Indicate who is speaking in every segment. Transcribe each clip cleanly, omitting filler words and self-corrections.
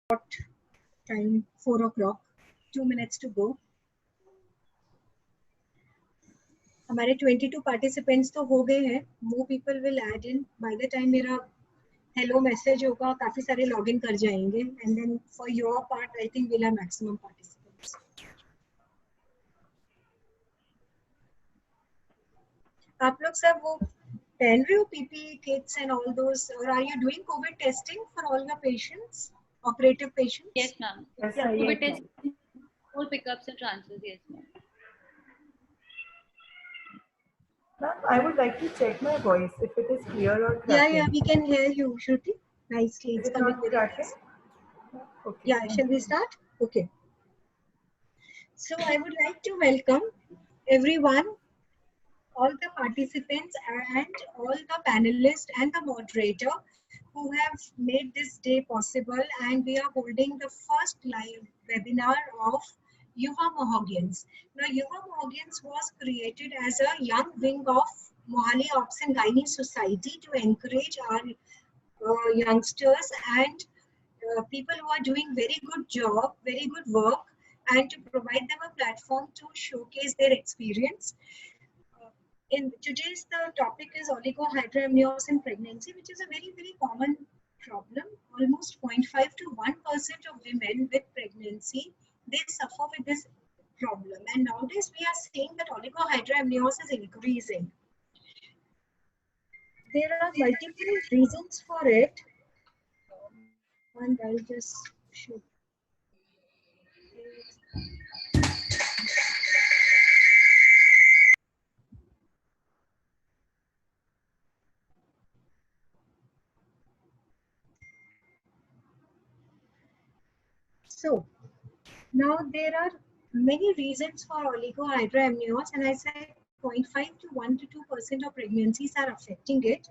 Speaker 1: time 4 o'clock, 2 minutes to go. हमारे 22 participants तो हो गए हैं. More people will add in. By the time मेरा hello मैसेज होगा, काफी सारे लॉग इन कर जाएंगे. And then for your part, I think we'll have maximum participants. आप लोग सब वो पहन रहे हो PPE kits and all those, or are you doing COVID testing for all your patients, operative patients?
Speaker 2: Yes, ma'am. COVID testing, all pickups and transfers, yes, ma'am.
Speaker 3: Ma'am, I would like to check my voice if it is clear or cracking.
Speaker 1: Yeah, we can hear you, Shruti. Nicely,
Speaker 3: Is
Speaker 1: it's
Speaker 3: it
Speaker 1: coming
Speaker 3: not
Speaker 1: very
Speaker 3: cracking?
Speaker 1: nice.
Speaker 3: Okay.
Speaker 1: Yeah, shall we start? Okay. So I would like to welcome everyone, all the participants and all the panelists and the moderator who have made this day possible, and we are holding the first live webinar of Yuva Mohogians. Now, Yuva Mohogians was created as a young wing of Mohali Ops and Gynae Society to encourage our youngsters and people who are doing very good job, very good work, and to provide them a platform to showcase their experience. In today's the topic is oligohydramnios in pregnancy, which is a very, very common problem. Almost 0.5 to 1% of women with pregnancy, they suffer with this problem. And nowadays we are seeing that oligohydramnios is increasing. There are multiple reasons for it. And I'll just show. So now there are many reasons for oligohydramnios, and I said 0.5 to 1 to 2% of pregnancies are affecting it.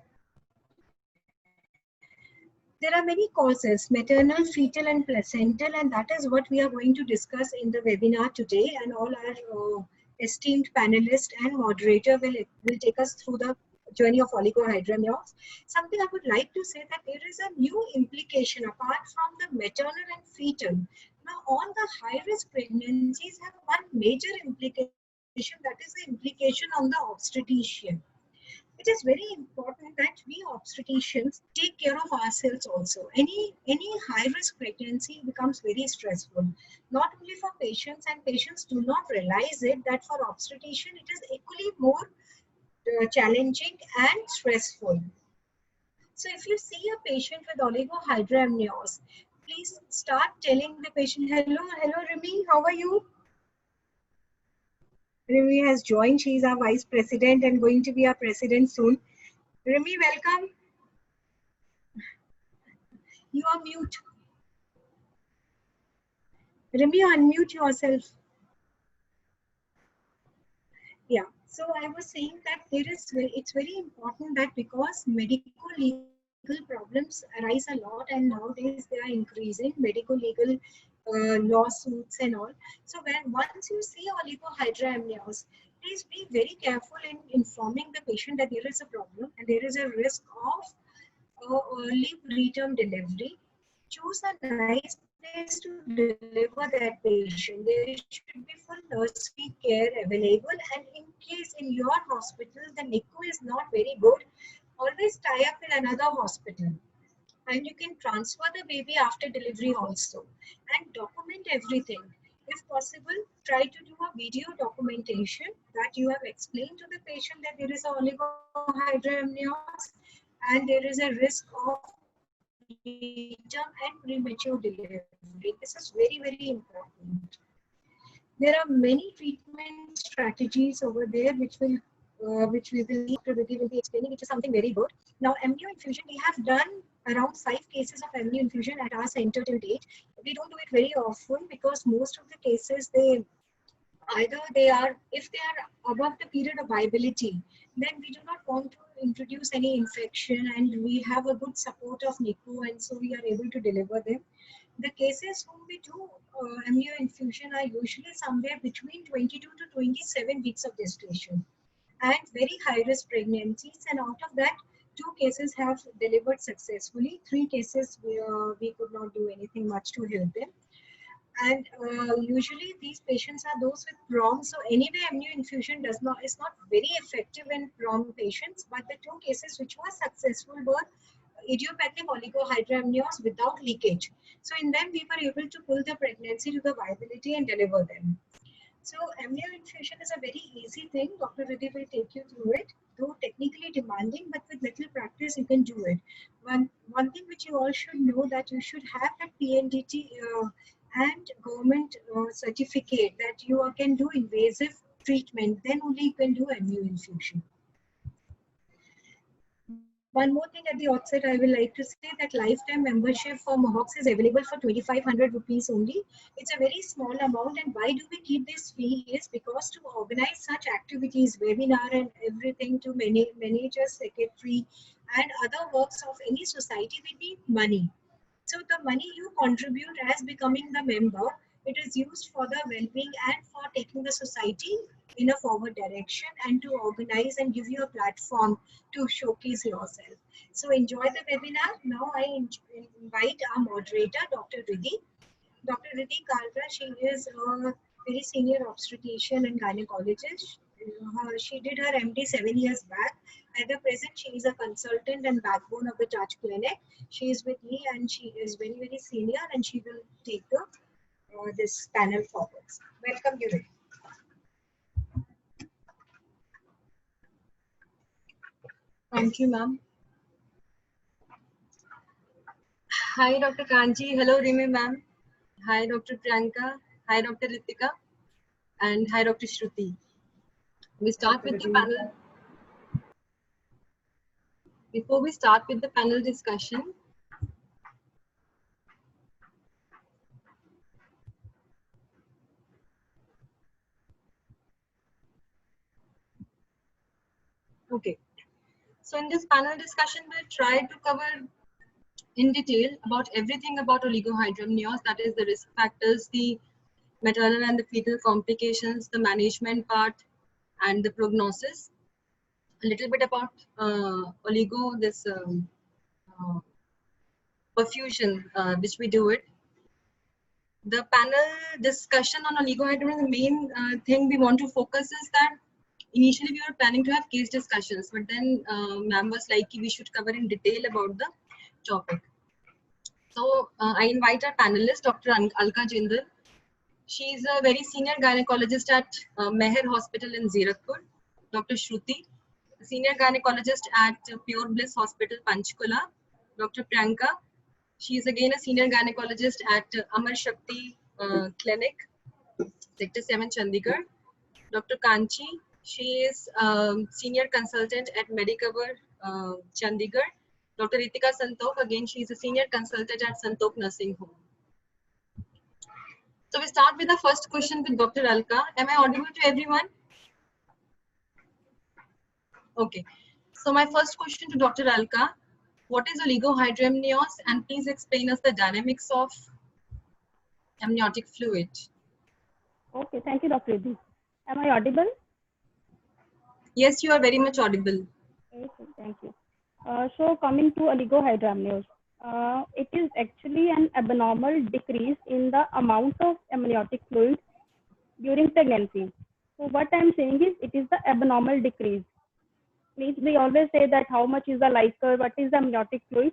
Speaker 1: There are many causes, maternal, fetal and placental, and that is what we are going to discuss in the webinar today, and all our esteemed panelists and moderator will take us through the journey of oligohydramnios. Something I would like to say that there is a new implication apart from the maternal and fetal. Now, all the high-risk pregnancies have one major implication, that is the implication on the obstetrician. It is very important that we obstetricians take care of ourselves also. Any high-risk pregnancy becomes very stressful, not only for patients, and patients do not realize it, that for obstetrician it is equally more challenging and stressful. So if you see a patient with oligohydramnios, please start telling the patient, hello Rimi, how are you? Rimi has joined. She is our vice president and going to be our president soon. Rimi, welcome. You are mute. Rimi, unmute yourself. Yeah. So I was saying that it's very important that because medical legal problems arise a lot, and nowadays they are increasing, medical legal lawsuits and all. So once you see oligohydramnios, please be very careful in informing the patient that there is a problem and there is a risk of early preterm delivery. Choose a nice place to deliver that patient. There should be full nursery care available, and in case in your hospital the NICU is not very good, always tie up with another hospital. And you can transfer the baby after delivery also, and document everything. If possible, try to do a video documentation that you have explained to the patient that there is a oligohydramnios and there is a risk of preterm and premature delivery. This is very, very important. There are many treatment strategies over there which we will see, Dr. Vidhi will be explaining, which is something very good. Now, amnio infusion, we have done around 5 cases of amnio infusion at our center till date. We don't do it very often because most of the cases, if they are above the period of viability, then we do not want to introduce any infection, and we have a good support of NICU, and so we are able to deliver them. The cases whom we do amnio infusion are usually somewhere between 22 to 27 weeks of gestation and very high risk pregnancies, and out of that 2 cases have delivered successfully. 3 cases we could not do anything much to help them. And usually these patients are those with PROM. So anyway, amnio infusion is not very effective in PROM patients. But the 2 cases which were successful were idiopathic oligohydramnios without leakage. So in them, we were able to pull the pregnancy to the viability and deliver them. So amnio infusion is a very easy thing. Dr. Riddhi will take you through it, though technically demanding, but with little practice you can do it. One thing which you all should know, that you should have that PNDT and government certificate that you can do invasive treatment. Then only you can do amnio infusion. One more thing at the outset, I will like to say that lifetime membership for Mohawks is available for 2,500 rupees only. It's a very small amount, and why do we keep this fee is because to organize such activities, webinar and everything, to manage a secretary and other works of any society, we need money. So the money you contribute as becoming the member, it is used for the well-being and for taking the society in a forward direction and to organize and give you a platform to showcase yourself. So enjoy the webinar. Now I invite our moderator, Dr. Riddhi. Dr. Riddhi Kalra, she is a very senior obstetrician and gynecologist. She did her MD 7 years back. At the present, she is a consultant and backbone of the Touch Clinic. She is with me and she is very, very senior, and she will take this panel forward. Welcome, you, Riddhi. Thank you, ma'am. Hi, Dr. Kanji. Hello, Rimi, ma'am. Hi, Dr. Priyanka. Hi, Dr. Ritika. And hi, Dr. Shruti. We start with the panel. Before we start with the panel discussion, okay. So in this panel discussion, we'll try to cover in detail about everything about oligohydramnios, that is the risk factors, the maternal and the fetal complications, the management part, and the prognosis. A little bit about oligo, this perfusion, which we do it. The panel discussion on oligohydramnios, the main thing we want to focus is that initially we were planning to have case discussions, but then ma'am was like, we should cover in detail about the topic. So I invite our panelist, Dr. Alka Jindal. She is a very senior gynecologist at Meher Hospital in Zirakpur. Dr. Shruti, senior gynecologist at Pure Bliss Hospital, Panchkula. Dr. Priyanka, she is again a senior gynecologist at Amar Shakti Clinic, Sector 7, Chandigarh. Dr. Kanchi, she is senior consultant at Medicover, Chandigarh. Dr. Ritika Santokh, again, she is a senior consultant at Santokh Nursing Home. So we start with the first question with Dr. Alka. Am I audible to everyone? Okay. So my first question to Dr. Alka, what is oligohydramnios, and please explain us the dynamics of amniotic fluid.
Speaker 4: Okay, thank you, Dr. Riddhi. Am I audible?
Speaker 1: Yes, you are very much audible.
Speaker 4: Okay, thank you. So coming to oligohydramnios, it is actually an abnormal decrease in the amount of amniotic fluid during pregnancy. So what I am saying is, it is the abnormal decrease. Means we always say that how much is the life curve, what is the amniotic fluid.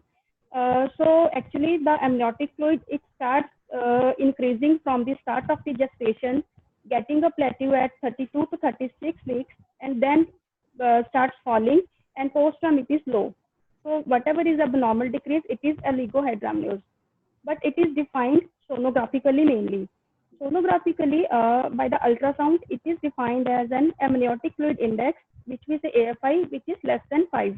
Speaker 4: So actually the amniotic fluid, it starts increasing from the start of the gestation, getting a plateau at 32 to 36 weeks, and then starts falling, and post-term it is low. So whatever is abnormal decrease, it is oligohydramnios. But it is defined sonographically mainly. Sonographically, by the ultrasound, it is defined as an amniotic fluid index, which we say AFI, which is less than 5.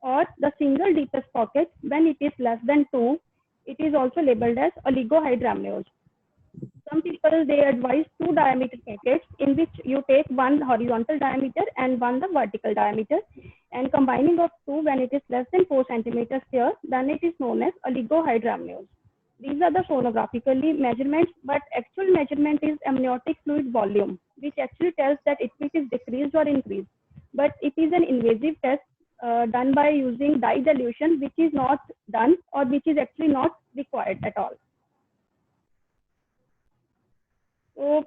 Speaker 4: Or the single deepest pocket, when it is less than 2, it is also labeled as oligohydramnios. Some people, they advise 2 diameter pockets, in which you take one horizontal diameter and one the vertical diameter, and combining of 2 when it is less than 4 centimeters here, then it is known as oligohydramnios. These are the sonographically measurements, but actual measurement is amniotic fluid volume, which actually tells that it is decreased or increased. But it is an invasive test, done by using dye dilution, which is not done or which is actually not required at all. So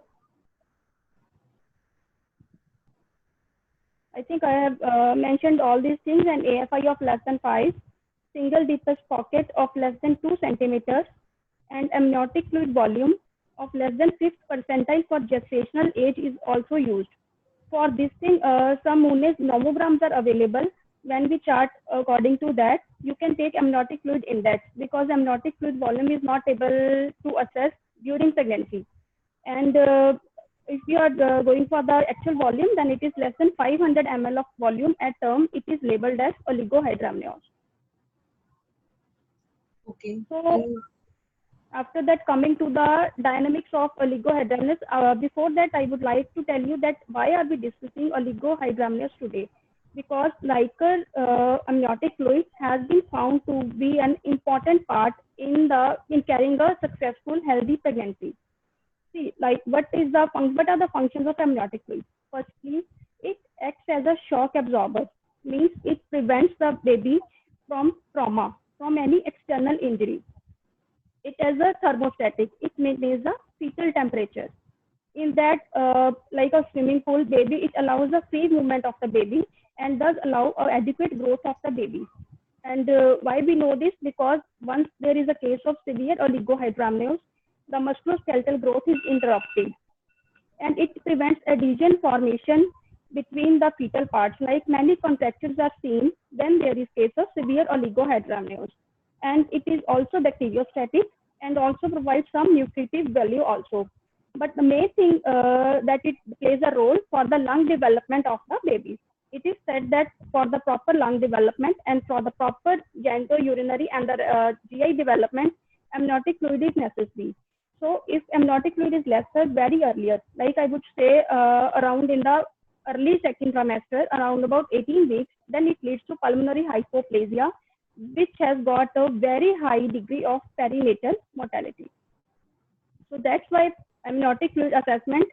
Speaker 4: I think I have mentioned all these things. And AFI of less than 5, single deepest pocket of less than 2 centimeters, and amniotic fluid volume of less than 5th percentile for gestational age is also used. For this thing, some Moone's nomograms are available. When we chart according to that, you can take amniotic fluid index, because amniotic fluid volume is not able to assess during pregnancy. And if you are going for the actual volume, then it is less than 500 ml of volume at term. It is labeled as oligohydramnios.
Speaker 1: Okay.
Speaker 4: So after that, coming to the dynamics of oligohydramnios, before that, I would like to tell you that why are we discussing oligohydramnios today? Because lighter amniotic fluid has been found to be an important part in carrying a successful healthy pregnancy. See, like what are the functions of amniotic fluid? Firstly, it acts as a shock absorber, means it prevents the baby from trauma, from any external injury. It is a thermostatic, it maintains the fetal temperature. In that, like a swimming pool baby, it allows the free movement of the baby and does allow adequate growth of the baby. And why we know this? Because once there is a case of severe oligohydramnios, the musculoskeletal growth is interrupted, and it prevents adhesion formation between the fetal parts. Like many contractures are seen when there is case of severe oligohydramnios. And it is also bacteriostatic and also provides some nutritive value also. But the main thing that it plays a role for the lung development of the babies. It is said that for the proper lung development and for the proper genitourinary and the GI development, amniotic fluid is necessary. So if amniotic fluid is lesser very earlier, like I would say around in the early second trimester, around about 18 weeks, then it leads to pulmonary hypoplasia, which has got a very high degree of perinatal mortality. So that's why amniotic fluid assessment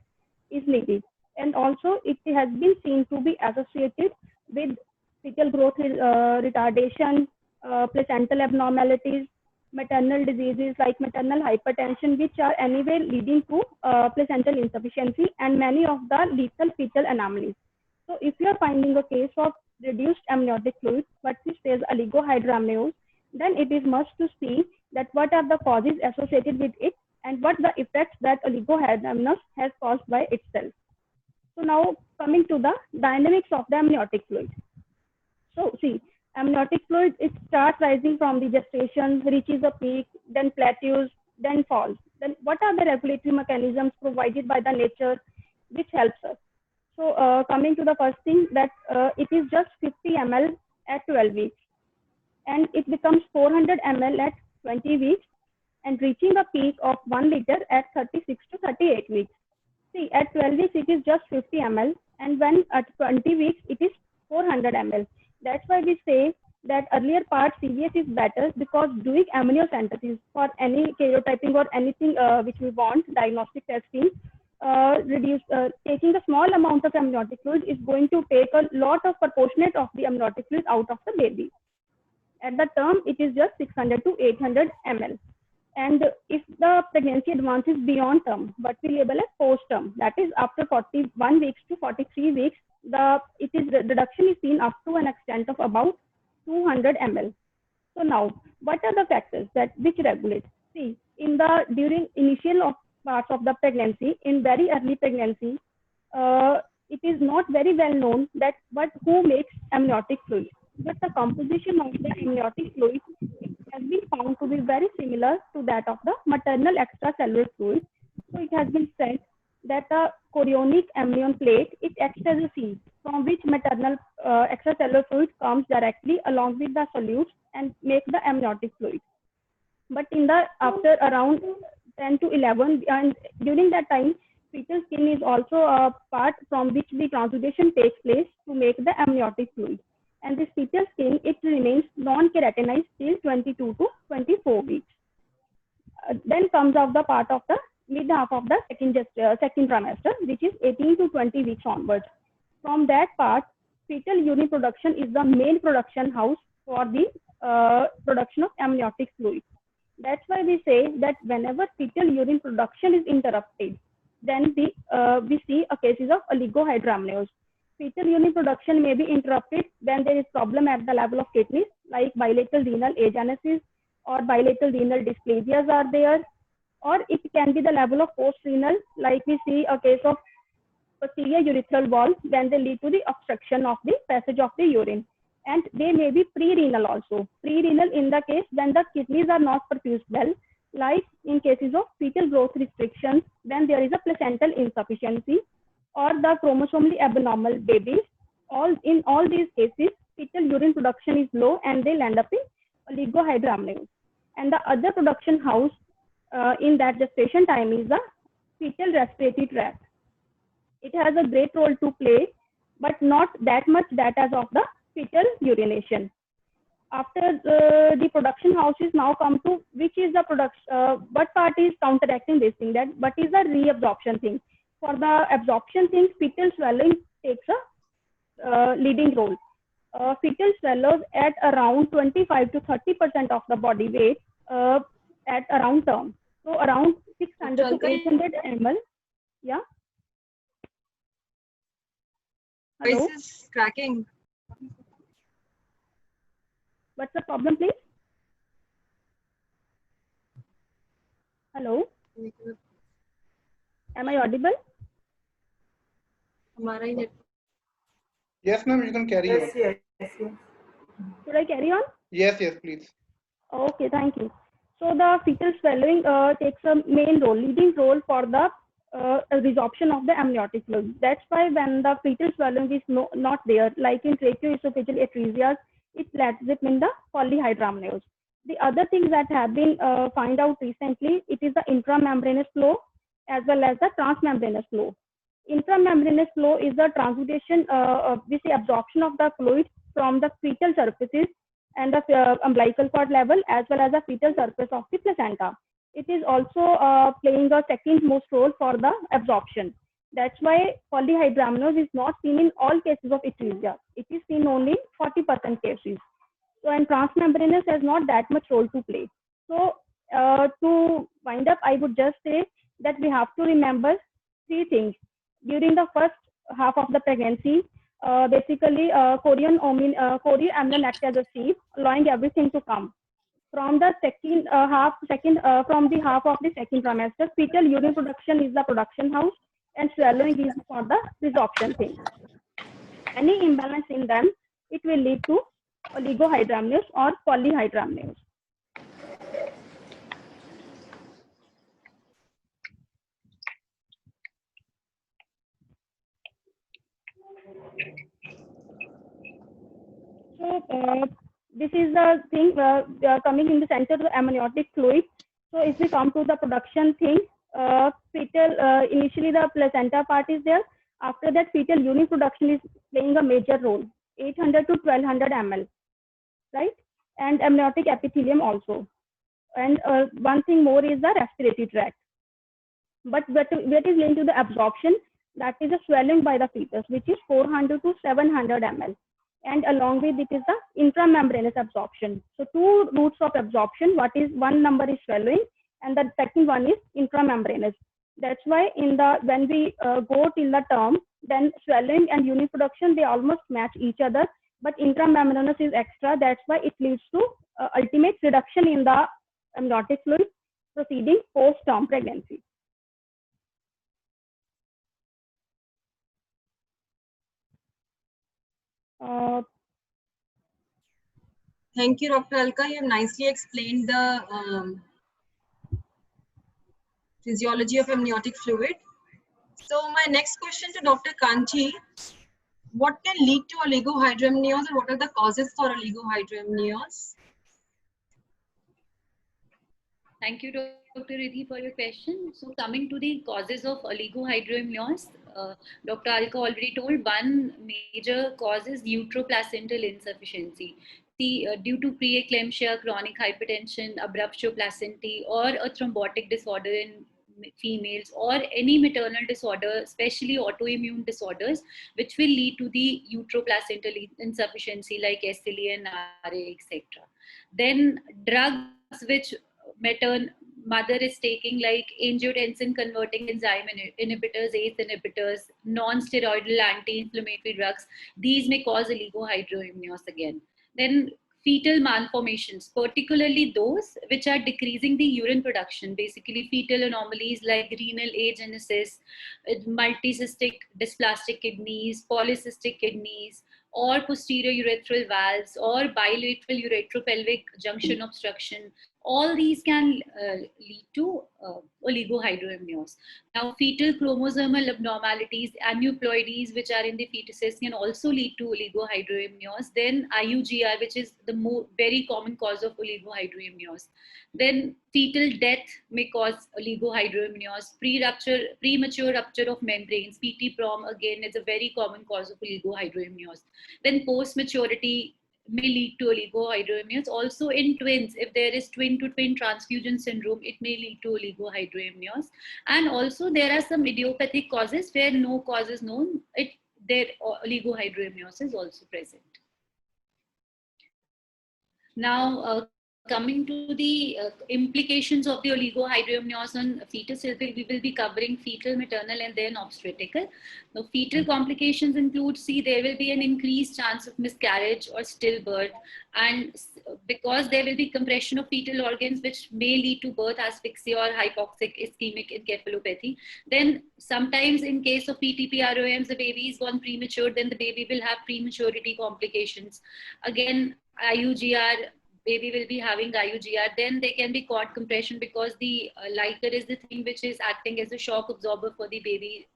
Speaker 4: is needed. And also it has been seen to be associated with fetal growth retardation, placental abnormalities, maternal diseases like maternal hypertension, which are anyway leading to placental insufficiency, and many of the lethal fetal anomalies. So if you are finding a case of reduced amniotic fluid, but it says oligohydramnios, then it is must to see that what are the causes associated with it and what the effects that oligohydramnios has caused by itself. So now coming to the dynamics of the amniotic fluid. So see, amniotic fluid, it starts rising from the gestation, reaches a peak, then plateaus, then falls. Then what are the regulatory mechanisms provided by the nature which helps us? So coming to the first thing, that it is just 50 ml at 12 weeks, and it becomes 400 ml at 20 weeks, and reaching a peak of 1 liter at 36 to 38 weeks. See, at 12 weeks, it is just 50 ml, and when at 20 weeks, it is 400 ml. That's why we say that earlier part CVS is better, because doing amniocentesis for any karyotyping or anything which we want, diagnostic testing, taking a small amount of amniotic fluid is going to take a lot of proportionate of the amniotic fluid out of the baby. At the term, it is just 600 to 800 ml. And if the pregnancy advances beyond term, what we label as post-term, that is after 41 weeks to 43 weeks, the reduction is seen up to an extent of about 200 ml. So now, what are the factors that which regulate? See, during initial parts of the pregnancy, in very early pregnancy, it is not very well known that who makes amniotic fluid. But the composition of the amniotic fluid has been found to be very similar to that of the maternal extracellular fluid. So it has been said that the chorionic amnion plate, it acts as a sieve from which maternal extracellular fluid comes directly along with the solutes and make the amniotic fluid. But after around 10 to 11, and during that time, fetal skin is also a part from which the transudation takes place to make the amniotic fluid. And this fetal skin, it remains non-keratinized till 22 to 24 weeks. Then comes out the part of the mid half of the second trimester, which is 18 to 20 weeks onwards. From that part, fetal urine production is the main production house for the production of amniotic fluid. That's why we say that whenever fetal urine production is interrupted, then we see a cases of oligohydramnios. Fetal urine production may be interrupted when there is problem at the level of kidneys, like bilateral renal agenesis or bilateral renal dysplasias are there, or it can be the level of post-renal, like we see a case of posterior urethral valve when they lead to the obstruction of the passage of the urine. And they may be pre-renal also. Pre-renal in the case when the kidneys are not perfused well, like in cases of fetal growth restrictions, when there is a placental insufficiency or the chromosomally abnormal babies. In all these cases, fetal urine production is low and they'll end up in oligohydramnios. And the other production house in that gestation time is the fetal respiratory tract. It has a great role to play, but not that much that as of the fetal urination. After the production houses now come to which is the production, what part is counteracting this thing, that what is the reabsorption thing. For the absorption thing, fetal swelling takes a leading role. Fetal swallows at around 25 to 30% of the body weight at around term. So around 600 to 800 ml. Yeah. Hello?
Speaker 5: Voice is cracking.
Speaker 4: What's the problem, please? Hello? Am I audible?
Speaker 6: Yes, ma'am, you can carry on.
Speaker 3: Yes.
Speaker 4: Should I carry on?
Speaker 6: Yes, please.
Speaker 4: Okay, thank you. So the fetal swallowing takes a main role, leading role for the resorption of the amniotic fluid. That's why when the fetal swallowing is not there, like in tracheoesophageal atresias, it lacks it in the polyhydramnios. The other things that have been found out recently, it is the intramembranous flow as well as the transmembranous flow. Intramembranous flow is the transudation, we say absorption of the fluid from the fetal surfaces and the umbilical cord level as well as the fetal surface of the placenta. It is also playing a second most role for the absorption. That's why polyhydramnios is not seen in all cases of atresia. It is seen only in 40% cases. So, and transmembranous has not that much role to play. So, to wind up, I would just say that we have to remember three things. During the first half of the pregnancy, basically chorioamnion acts as a sieve, allowing everything to come. From the from the half of the second trimester, fetal urine production is the production house and swallowing is for the resorption thing. Any imbalance in them, it will lead to oligohydramnios or polyhydramnios. So this is the thing coming in the center of the amniotic fluid. So if we come to the production thing, fetal initially the placenta part is there. After that, fetal urine production is playing a major role, 800 to 1200 ml, right? And amniotic epithelium also. And one thing more is the respiratory tract. But what is linked to the absorption, that is a swelling by the fetus, which is 400 to 700 ml. And along with it is the intramembranous absorption. So two routes of absorption, one number is swelling and the second one is intramembranous. That's why when we go till the term, then swelling and urine production, they almost match each other, but intramembranous is extra. That's why it leads to ultimate reduction in the amniotic fluid proceeding post-term pregnancy.
Speaker 5: Thank you, Dr. Alka. You have nicely explained the physiology of amniotic fluid. So my next question to Dr. Kanchi, what can lead to oligohydramnios or what are the causes for oligohydramnios?
Speaker 2: Thank you, Dr. Riddhi, for your question. So coming to the causes of oligohydramnios, Dr. Alka already told one major cause is uteroplacental insufficiency. Due to preeclampsia, chronic hypertension, abruptio placentae, or a thrombotic disorder in females, or any maternal disorder, especially autoimmune disorders, which will lead to the uteroplacental insufficiency like SLE and RA, etc. Then drugs which mother is taking, like angiotensin converting enzyme inhibitors, ACE inhibitors, non-steroidal anti-inflammatory drugs, these may cause oligohydramnios again. Then fetal malformations, particularly those which are decreasing the urine production, basically fetal anomalies like renal agenesis, multicystic dysplastic kidneys, polycystic kidneys, or posterior urethral valves, or bilateral uretropelvic junction obstruction. All these can lead to oligohydramnios. Now, fetal chromosomal abnormalities, aneuploidies, which are in the fetuses, can also lead to oligohydramnios. Then IUGR, which is the very common cause of oligohydramnios. Then fetal death may cause oligohydramnios. Premature rupture of membranes, PT-PROM, again, is a very common cause of oligohydramnios. Then post-maturity may lead to oligohydramnios. Also in twins, if there is twin-to-twin transfusion syndrome, it may lead to oligohydramnios. And also there are some idiopathic causes where no cause is known, their oligohydramnios is also present. Now, coming to the implications of the oligohydramnios on fetuses, we will be covering fetal, maternal, and then obstetrical. Now, fetal complications include, there will be an increased chance of miscarriage or stillbirth, and because there will be compression of fetal organs, which may lead to birth asphyxia or hypoxic ischemic encephalopathy. Then sometimes in case of PTP-ROMs, the baby is born premature, then the baby will have prematurity complications. Again, IUGR, baby will be having IUGR. Then there can be cord compression, because the liquor is the thing which is acting as a shock absorber for the baby,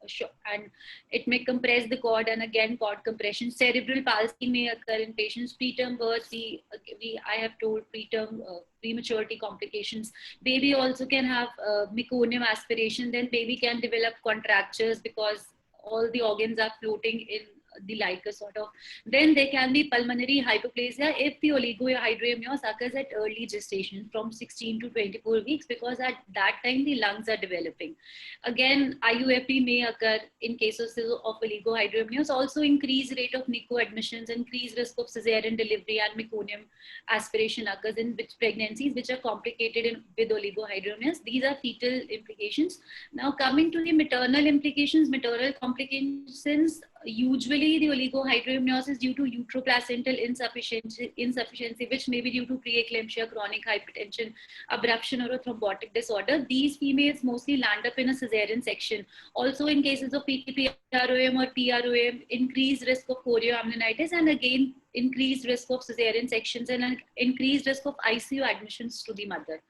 Speaker 2: and it may compress the cord, and again cord compression. Cerebral palsy may occur in patients. Preterm birth, I have told preterm prematurity complications. Baby also can have meconium aspiration. Then baby can develop contractures because all the organs are floating in the liquor sort of. Then there can be pulmonary hypoplasia if the oligohydramnios occurs at early gestation from 16 to 24 weeks, because at that time the lungs are developing. Again, IUFD may occur in cases of oligohydramnios. Also increased rate of NICU admissions, increased risk of cesarean delivery, and meconium aspiration occurs in pregnancies which are complicated with oligohydramnios. These are fetal implications. Now coming to the maternal implications, maternal complications, usually the oligohydramnios is due to uteroplacental insufficiency, which may be due to preeclampsia, chronic hypertension, abruption, or a thrombotic disorder. These females mostly land up in a cesarean section. Also in cases of PTP-ROM or PROM, increased risk of chorioamnionitis, and again increased risk of cesarean sections, and an increased risk of ICU admissions to the mother.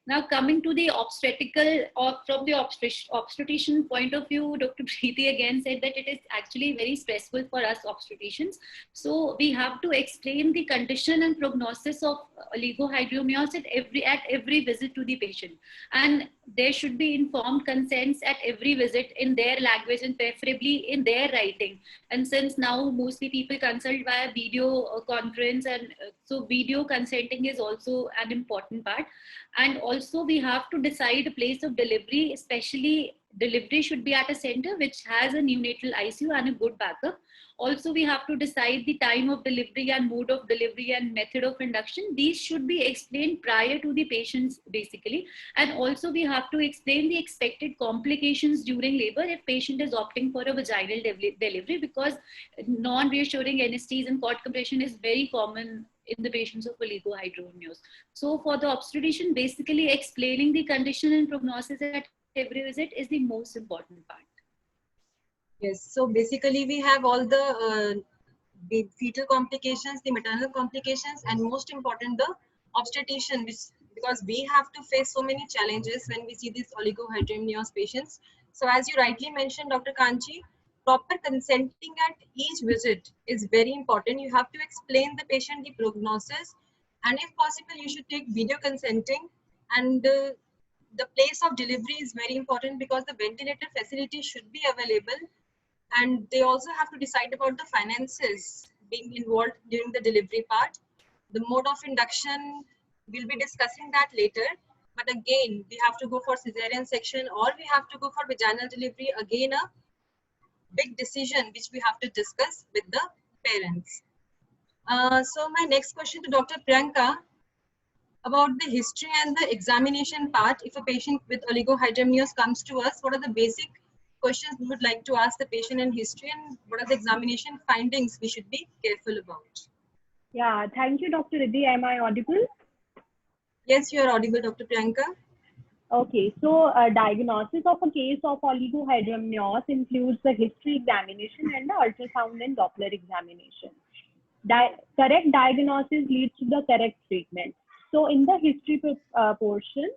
Speaker 2: Now coming to the obstetrical, or from the obstetrician point of view, Dr. Preeti again said that it is actually very stressful for us obstetricians. So we have to explain the condition and prognosis of oligohydramnios at every visit to the patient. And there should be informed consents at every visit in their language, and preferably in their writing. And since now mostly people consult via video conference, and so video consenting is also an important part. And also we have to decide a place of delivery, especially delivery should be at a center which has a neonatal ICU and a good backup. Also, we have to decide the time of delivery and mode of delivery and method of induction. These should be explained prior to the patients basically. And also we have to explain the expected complications during labor if patient is opting for a vaginal delivery, because non-reassuring anesthesia and cord compression is very common in the patients of oligohydramnios. So for the obstetrician, basically explaining the condition and prognosis at every visit is the most important part.
Speaker 5: Yes, so basically we have all the fetal complications, the maternal complications, and most important, the obstetrician, because we have to face so many challenges when we see these oligohydramnios patients. So as you rightly mentioned, Dr. Kanchi, proper consenting at each visit is very important. You have to explain the patient the prognosis, and if possible, you should take video consenting. And the place of delivery is very important, because the ventilator facility should be available. And they also have to decide about the finances being involved during the delivery part. The mode of induction, we'll be discussing that later. But again, we have to go for cesarean section or we have to go for vaginal delivery. Again, a big decision which we have to discuss with the parents. So my next question to Dr. Priyanka about the history and the examination part. If a patient with oligohydramnios comes to us, what are the basic questions we would like to ask the patient in history, and what are the examination findings we should be careful about?
Speaker 4: Yeah, thank you, Dr. Riddhi. Am I audible?
Speaker 5: Yes, you are audible, Dr. Priyanka.
Speaker 4: Okay, so diagnosis of a case of oligohydramnios includes the history examination and the ultrasound and Doppler examination. Correct diagnosis leads to the correct treatment. So in the history portion,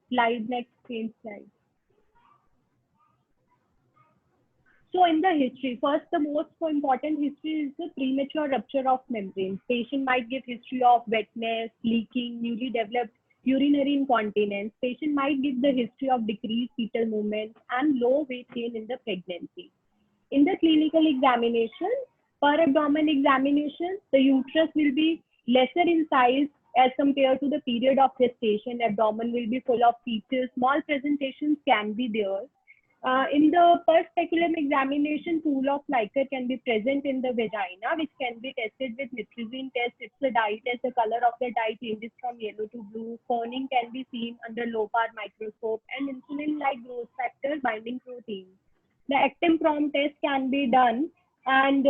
Speaker 4: slide next, same slide. So in the history, first, the most important history is the premature rupture of membranes. Patient might give history of wetness, leaking, newly developed urinary incontinence. Patient might give the history of decreased fetal movement and low weight gain in the pregnancy. In the clinical examination, per abdomen examination, the uterus will be lesser in size as compared to the period of gestation. Abdomen will be full of features. Small presentations can be there. In the per speculum examination, pool of liquor can be present in the vagina, which can be tested with nitrazine test. It's a dye test. The color of the dye changes from yellow to blue. Ferning can be seen under low power microscope, and insulin-like growth factor binding protein. The actin prom test can be done, and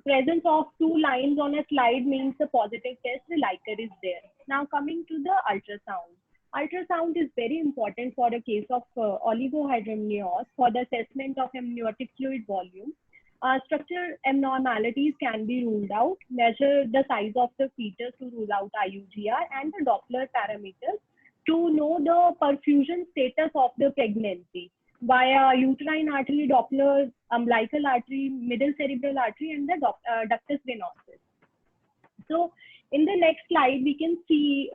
Speaker 4: presence of two lines on a slide means the positive test, the liquor is there. Now coming to the ultrasound. Ultrasound is very important for a case of oligohydramnios for the assessment of amniotic fluid volume. Structural abnormalities can be ruled out. Measure the size of the fetus to rule out IUGR and the Doppler parameters to know the perfusion status of the pregnancy via uterine artery, Doppler, umbilical artery, middle cerebral artery, and the ductus venosus. So in the next slide, we can see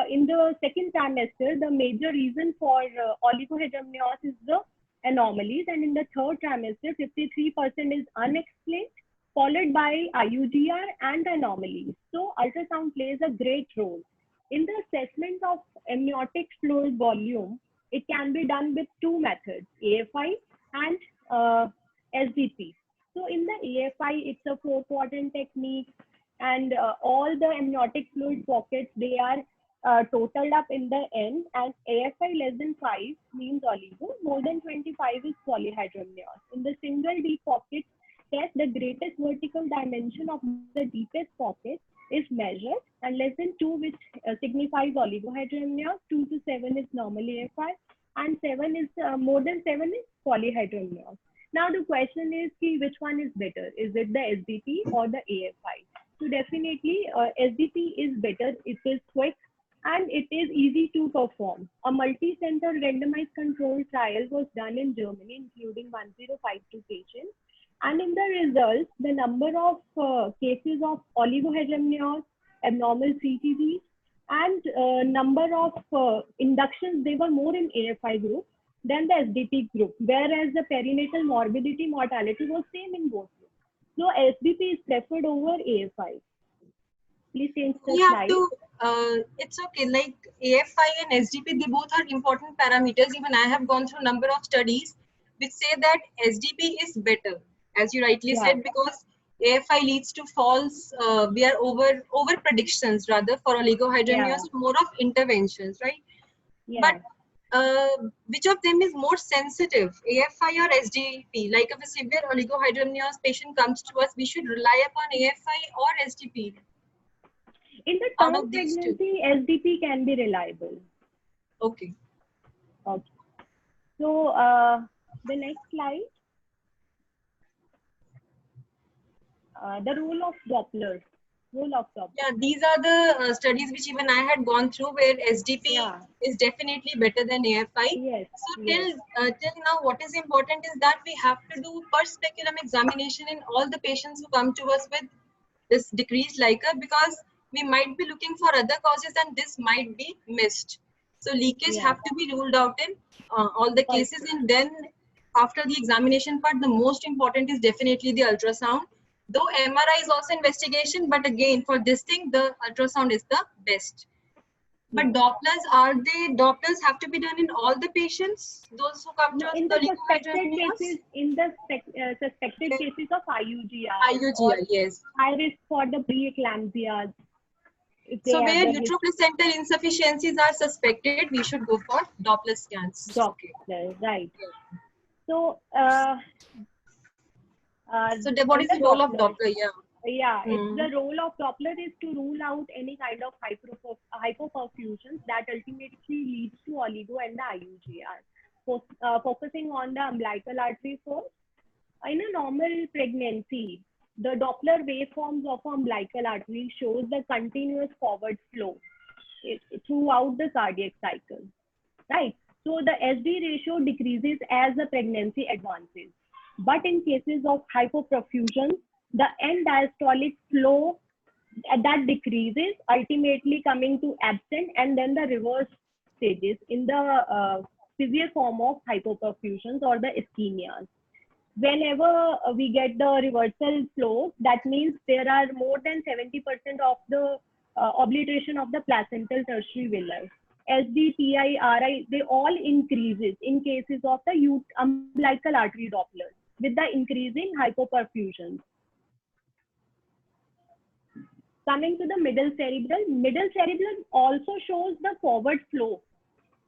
Speaker 4: in the second trimester, the major reason for oligohydramnios is the anomalies. And in the third trimester, 53% is unexplained, followed by IUGR and anomalies. So ultrasound plays a great role. In the assessment of amniotic fluid volume, it can be done with two methods, AFI and SDP. So in the AFI, it's a 4-quadrant technique, and all the amniotic fluid pockets, they are totaled up in the end, and AFI less than 5 means oligo, more than 25 is polyhydramnios. In the single deep pocket test, the greatest vertical dimension of the deepest pocket is measured, and less than 2, which signifies oligohydramnios, 2 to 7 is normal AFI, and 7 is more than 7 is polyhydramnios. Now the question is, which one is better? Is it the SDP or the AFI? So definitely SDP is better. It is quick and it is easy to perform. A multi-center randomized controlled trial was done in Germany, including 1052 patients. And in the results, the number of cases of oligohydramnios, abnormal CTGs, and number of inductions, they were more in AFI group than the SDP group, whereas the perinatal morbidity mortality was same in both groups. So SDP is preferred over AFI. Please change the slide.
Speaker 5: It's okay, like AFI and SDP, they both are important parameters. Even I have gone through a number of studies which say that SDP is better, as you rightly said, because AFI leads to false, we are over predictions rather for oligohydramnios, more of interventions, right? But which of them is more sensitive, AFI or SDP? Like if a severe oligohydramnios patient comes to us, we should rely upon AFI or SDP?
Speaker 4: In the term pregnancy, SDP can be reliable.
Speaker 5: Okay.
Speaker 4: Okay. So the next slide. The role of Doppler. Yeah,
Speaker 5: these are the studies which even I had gone through, where SDP is definitely better than AFI.
Speaker 4: Yes.
Speaker 5: So till now, what is important is that we have to do per speculum examination in all the patients who come to us with this decreased LICA, because we might be looking for other causes and this might be missed. So leakage have to be ruled out in all the cases, and then after the examination part, the most important is definitely the ultrasound. Though MRI is also investigation, but again, for this thing, the ultrasound is the best. But Dopplers have to be done in all the patients, those who come to
Speaker 4: No,
Speaker 5: us
Speaker 4: in
Speaker 5: with
Speaker 4: the suspected
Speaker 5: oligohydramnios?
Speaker 4: cases, suspected
Speaker 5: Okay.
Speaker 4: cases of IUGR or
Speaker 5: IUGR, yes.
Speaker 4: high risk for the preeclampsia, if they
Speaker 5: So
Speaker 4: have
Speaker 5: where
Speaker 4: the
Speaker 5: uteroplacental insufficiencies are suspected, we should go for Doppler scans. Okay.
Speaker 4: doctor, right? So,
Speaker 5: So what is the role of Doppler? Yeah.
Speaker 4: Yeah, it's
Speaker 5: Hmm.
Speaker 4: the role of Doppler is to rule out any kind of hypoperfusions that ultimately leads to oligo and the IUGR. Focusing on the umbilical artery first. In a normal pregnancy, the Doppler waveforms of umbilical artery shows the continuous forward flow throughout the cardiac cycle, right? So the SD ratio decreases as the pregnancy advances. But in cases of hypoperfusion, the end diastolic flow that decreases, ultimately coming to absent, and then the reverse stages in the severe form of hypoperfusions or the ischemias. Whenever we get the reversal flow, that means there are more than 70% of the obliteration of the placental tertiary villi. SD, PI, RI, they all increases in cases of the umbilical artery Doppler with the increasing hypoperfusion. Coming to the middle cerebral also shows the forward flow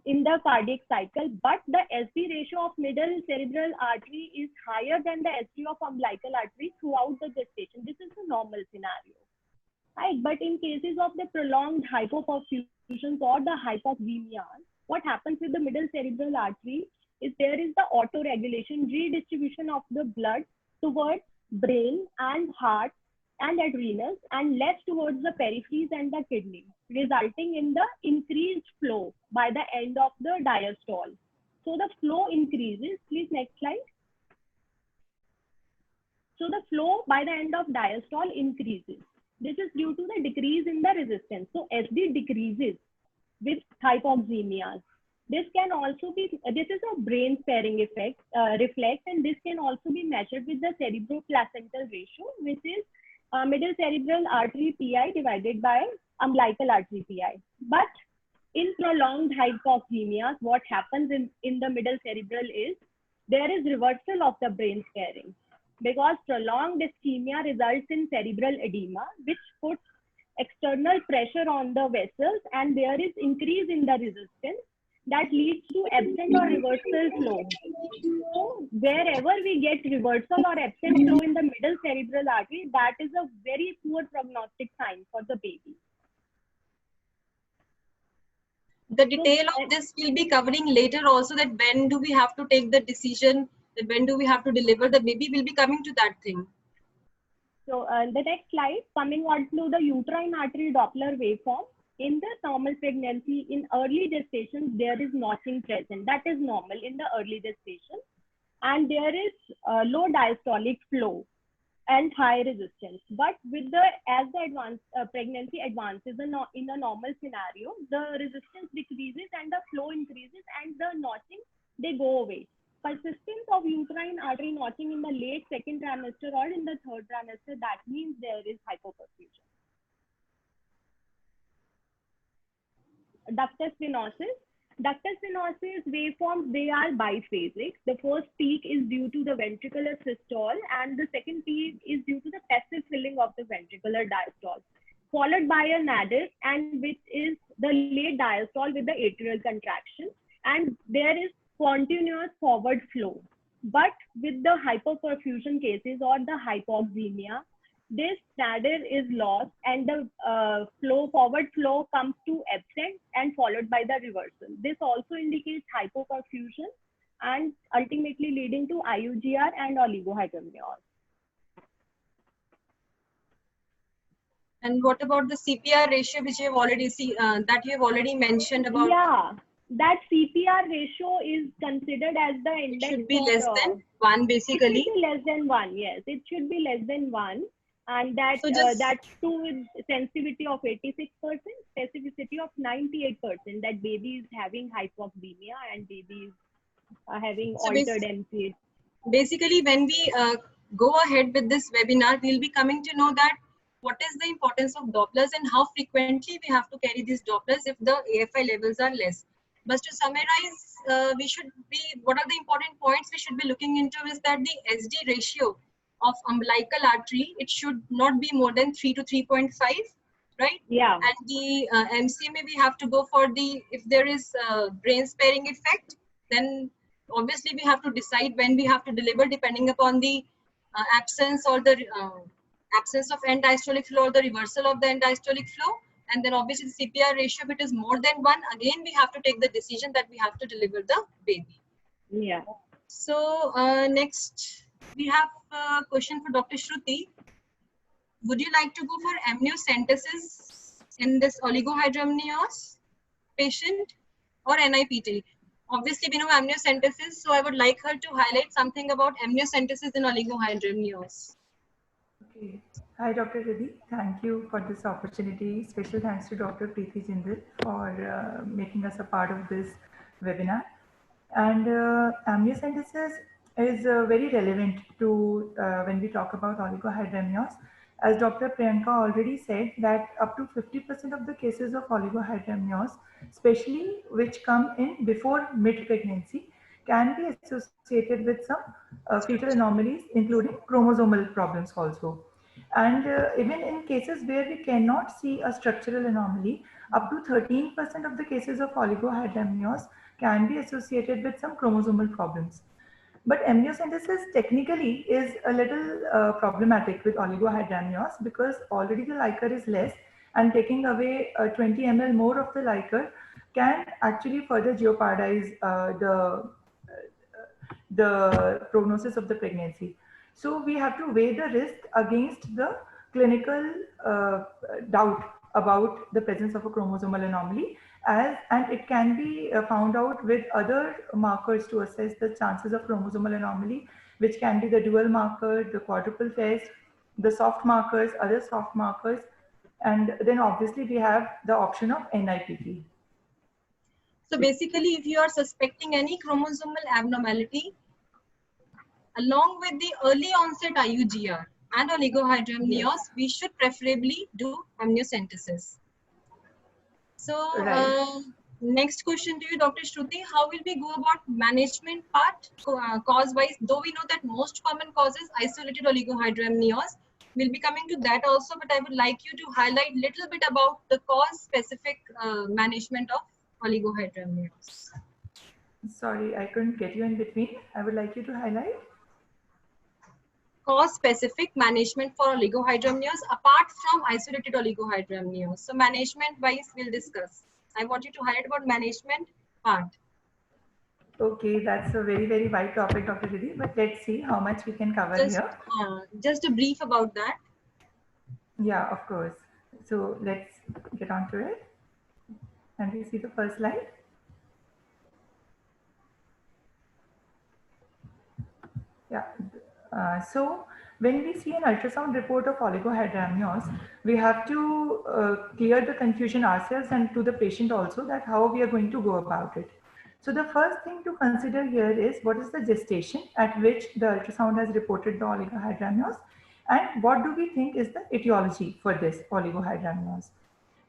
Speaker 4: in the cardiac cycle, but the SD ratio of middle cerebral artery is higher than the SD of umbilical artery throughout the gestation. This is the normal scenario, right? But in cases of the prolonged hypoperfusions or the hypoxemia, what happens with the middle cerebral artery is there is the auto-regulation, redistribution of the blood towards brain and heart and adrenals and less towards the peripheries and the kidney, resulting in the increased flow by the end of the diastole. So the flow increases. Please, next slide. So the flow by the end of diastole increases. This is due to the decrease in the resistance. So SD decreases with hypoxemias. This can also be, this is a brain sparing effect, reflex, and this can also be measured with the cerebroplacental ratio, which is middle cerebral artery PI divided by umbilical artery PI. But in prolonged hypoxemias, what happens in the middle cerebral is there is reversal of the brain sparing because prolonged ischemia results in cerebral edema, which puts external pressure on the vessels, and there is increase in the resistance that leads to absent or reversal flow. So wherever we get reversal or absent flow in the middle cerebral artery, that is a very poor prognostic sign for the baby.
Speaker 5: The detail of this we'll be covering later also, that when do we have to take the decision, that when do we have to deliver the baby, we'll be coming to that thing.
Speaker 4: So the next slide, coming on to the uterine artery Doppler waveform. In the normal pregnancy, in early gestation, there is notching present. That is normal in the early gestation. And there is low diastolic flow and high resistance. But with the as the pregnancy advances in a normal scenario, the resistance decreases and the flow increases and the notching, they go away. Persistence of uterine artery notching in the late second trimester or in the third trimester, that means there is hypoperfusion. Ductus venosus. Ductus venosus waveforms, they are biphasic. The first peak is due to the ventricular systole and the second peak is due to the passive filling of the ventricular diastole, followed by a nadir, and which is the late diastole with the atrial contraction, and there is continuous forward flow. But with the hypoperfusion cases or the hypoxemia, this nadir is lost and the forward flow comes to absent and followed by the reversal. This also indicates hypoperfusion and ultimately leading to IUGR and oligohydramnios.
Speaker 5: And what about the CPR ratio, which you have already that you have already mentioned about?
Speaker 4: Yeah, that CPR ratio is considered as the index.
Speaker 5: It should be less than 1, basically.
Speaker 4: It should be less than 1, yes. It should be less than 1. And that
Speaker 5: so
Speaker 4: that's true with sensitivity of 86%, specificity of 98%, that baby is having hypoxemia and baby is having altered MCH.
Speaker 5: Basically, when we go ahead with this webinar, we'll be coming to know that what is the importance of Dopplers and how frequently we have to carry these Dopplers if the AFI levels are less. But to summarize, what are the important points we should be looking into is that the SD ratio of umbilical artery, it should not be more than 3 to 3.5, right?
Speaker 4: Yeah.
Speaker 5: And the MCMA, we have to go for if there is brain sparing effect, then obviously we have to decide when we have to deliver depending upon the absence or the absence of end diastolic flow or the reversal of the end diastolic flow. And then obviously the CPR ratio, if it is more than 1, again we have to take the decision that we have to deliver the baby.
Speaker 4: Yeah.
Speaker 5: So next we have a question for Dr. Shruti. Would you like to go for amniocentesis in this oligohydramnios patient or NIPT? Obviously, we know amniocentesis, so I would like her to highlight something about amniocentesis in oligohydramnios.
Speaker 3: Okay. Hi, Dr. Riddhi. Thank you for this opportunity. Special thanks to Dr. Preeti Jindal for making us a part of this webinar. And amniocentesis is very relevant to when we talk about oligohydramnios. As Dr. Priyanka already said, that up to 50% of the cases of oligohydramnios, especially which come in before mid-pregnancy, can be associated with some fetal anomalies, including chromosomal problems also. And even in cases where we cannot see a structural anomaly, up to 13% of the cases of oligohydramnios can be associated with some chromosomal problems. But amniocentesis technically is a little problematic with oligohydramnios because already the liquor is less, and taking away 20 ml more of the liquor can actually further jeopardize the prognosis of the pregnancy. So we have to weigh the risk against the clinical doubt about the presence of a chromosomal anomaly, and it can be found out with other markers to assess the chances of chromosomal anomaly, which can be the dual marker, the quadruple test, the soft markers, other soft markers, and then obviously we have the option of NIPT.
Speaker 5: So basically, if you are suspecting any chromosomal abnormality, along with the early onset IUGR and oligohydramnios, we should preferably do amniocentesis. So next question to you, Dr. Shruti, how will we go about management part cause-wise? Though we know that most common causes isolated oligohydramnios, we'll be coming to that also, but I would like you to highlight a little bit about the cause-specific management of oligohydramnios.
Speaker 3: Sorry, I couldn't get you in between. I would like you to highlight.
Speaker 5: Cause-specific management for oligohydramnios apart from isolated oligohydramnios. So management-wise, we'll discuss. I want you to highlight about management part.
Speaker 3: Okay, that's a very, very wide topic, Dr. Riddhi, but let's see how much we can cover here.
Speaker 5: Just a brief about that.
Speaker 3: Yeah, of course. So let's get on to it. And we see the first slide. Yeah. So when we see an ultrasound report of oligohydramnios, we have to clear the confusion ourselves and to the patient also, that how we are going to go about it. So the first thing to consider here is what is the gestation at which the ultrasound has reported the oligohydramnios, and what do we think is the etiology for this oligohydramnios.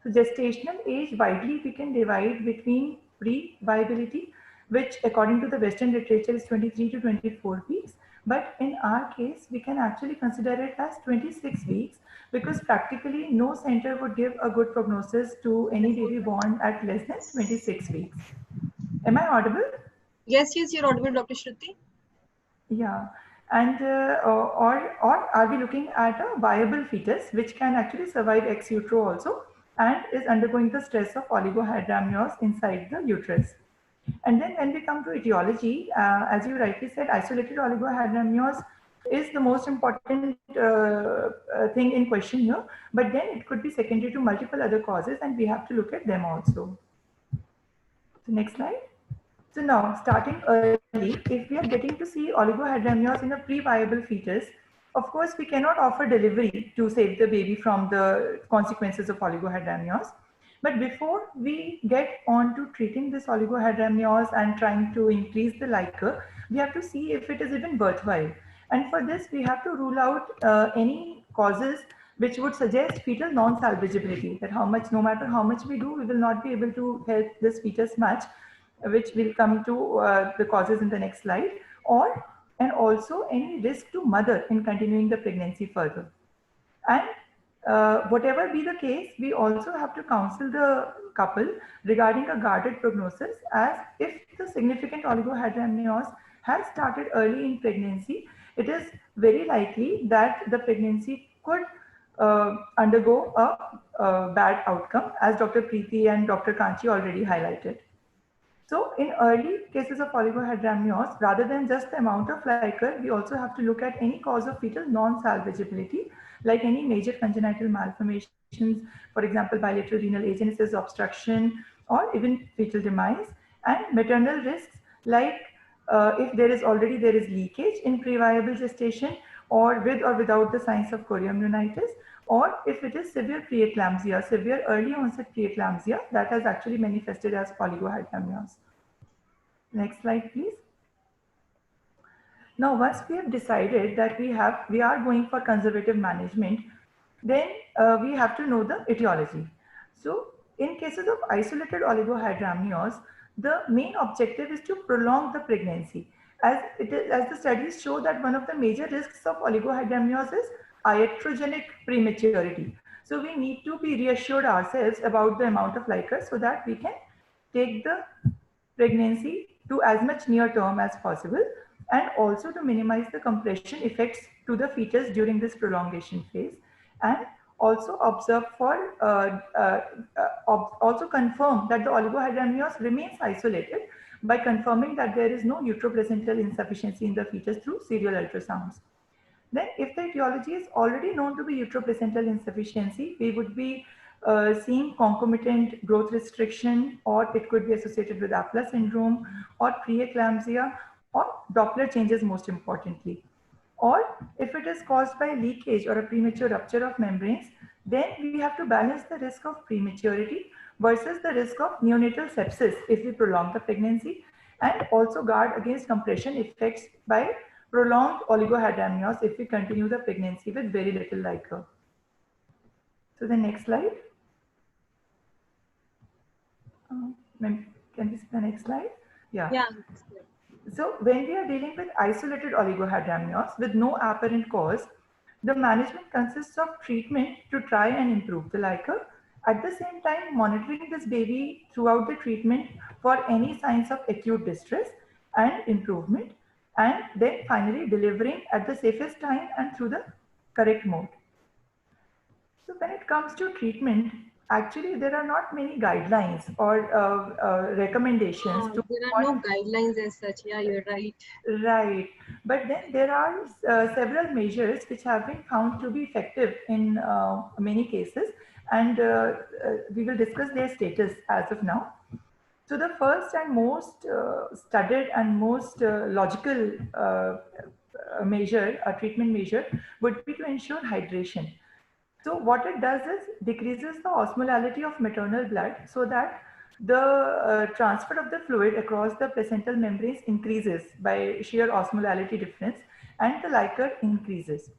Speaker 3: So gestational age, widely we can divide between pre-viability, which according to the Western literature is 23 to 24 weeks. But in our case, we can actually consider it as 26 weeks, because practically no center would give a good prognosis to any baby born at less than 26 weeks. Am I audible?
Speaker 5: Yes, you're audible, Dr. Shruti.
Speaker 3: Yeah. And or are we looking at a viable fetus which can actually survive ex utero also and is undergoing the stress of oligohydramnios inside the uterus? And then when we come to etiology, as you rightly said, isolated oligohydramnios is the most important thing in question here, but then it could be secondary to multiple other causes, and we have to look at them also. So next slide. So now, starting early, if we are getting to see oligohydramnios in a pre-viable fetus, of course, we cannot offer delivery to save the baby from the consequences of oligohydramnios. But before we get on to treating this oligohydramnios and trying to increase the liquor, we have to see if it is even worthwhile. And for this, we have to rule out any causes which would suggest fetal non-salvageability, that how much, no matter how much we do, we will not be able to help this fetus much, which will come to the causes in the next slide, and also any risk to mother in continuing the pregnancy further. And whatever be the case, we also have to counsel the couple regarding a guarded prognosis, as if the significant oligohydramnios has started early in pregnancy, it is very likely that the pregnancy could undergo a bad outcome, as Dr. Preeti and Dr. Kanchi already highlighted. So in early cases of oligohydramnios, rather than just the amount of liquor, we also have to look at any cause of fetal non-salvageability, like any major congenital malformations, for example, bilateral renal agenesis, obstruction, or even fetal demise, and maternal risks, like if there is leakage in previable gestation, or with or without the signs of chorioamnionitis, or if it is severe preeclampsia, severe early onset preeclampsia that has actually manifested as oligohydramnios. Next slide, please. Now, once we have decided that we are going for conservative management, then we have to know the etiology. So, in cases of isolated oligohydramnios, the main objective is to prolong the pregnancy, as the studies show that one of the major risks of oligohydramnios is iatrogenic prematurity. So, we need to be reassured ourselves about the amount of liquor so that we can take the pregnancy to as much near term as possible, and also to minimize the compression effects to the fetus during this prolongation phase, and also observe for also confirm that the oligohydramnios remains isolated by confirming that there is no uteroplacental insufficiency in the fetus through serial ultrasounds. Then if the etiology is already known to be uteroplacental insufficiency, we would be seeing concomitant growth restriction, or it could be associated with Apler syndrome or preeclampsia or Doppler changes most importantly. Or if it is caused by leakage or a premature rupture of membranes, then we have to balance the risk of prematurity versus the risk of neonatal sepsis if we prolong the pregnancy, and also guard against compression effects by prolonged oligohydramnios if we continue the pregnancy with very little liquor. So the next slide. Can we see the next slide? Yeah. So when we are dealing with isolated oligohydramnios with no apparent cause, the management consists of treatment to try and improve the liquor. At the same time, monitoring this baby throughout the treatment for any signs of acute distress and improvement, and then finally delivering at the safest time and through the correct mode. So when it comes to treatment, actually there are not many guidelines or recommendations.
Speaker 5: There are no guidelines as such. Yeah, you're right.
Speaker 3: Right. But then there are several measures which have been found to be effective in many cases, and we will discuss their status as of now. So the first and most studied and most logical measure, a treatment measure, would be to ensure hydration. So what it does is decreases the osmolality of maternal blood so that the transfer of the fluid across the placental membranes increases by sheer osmolality difference, and the liquor increases.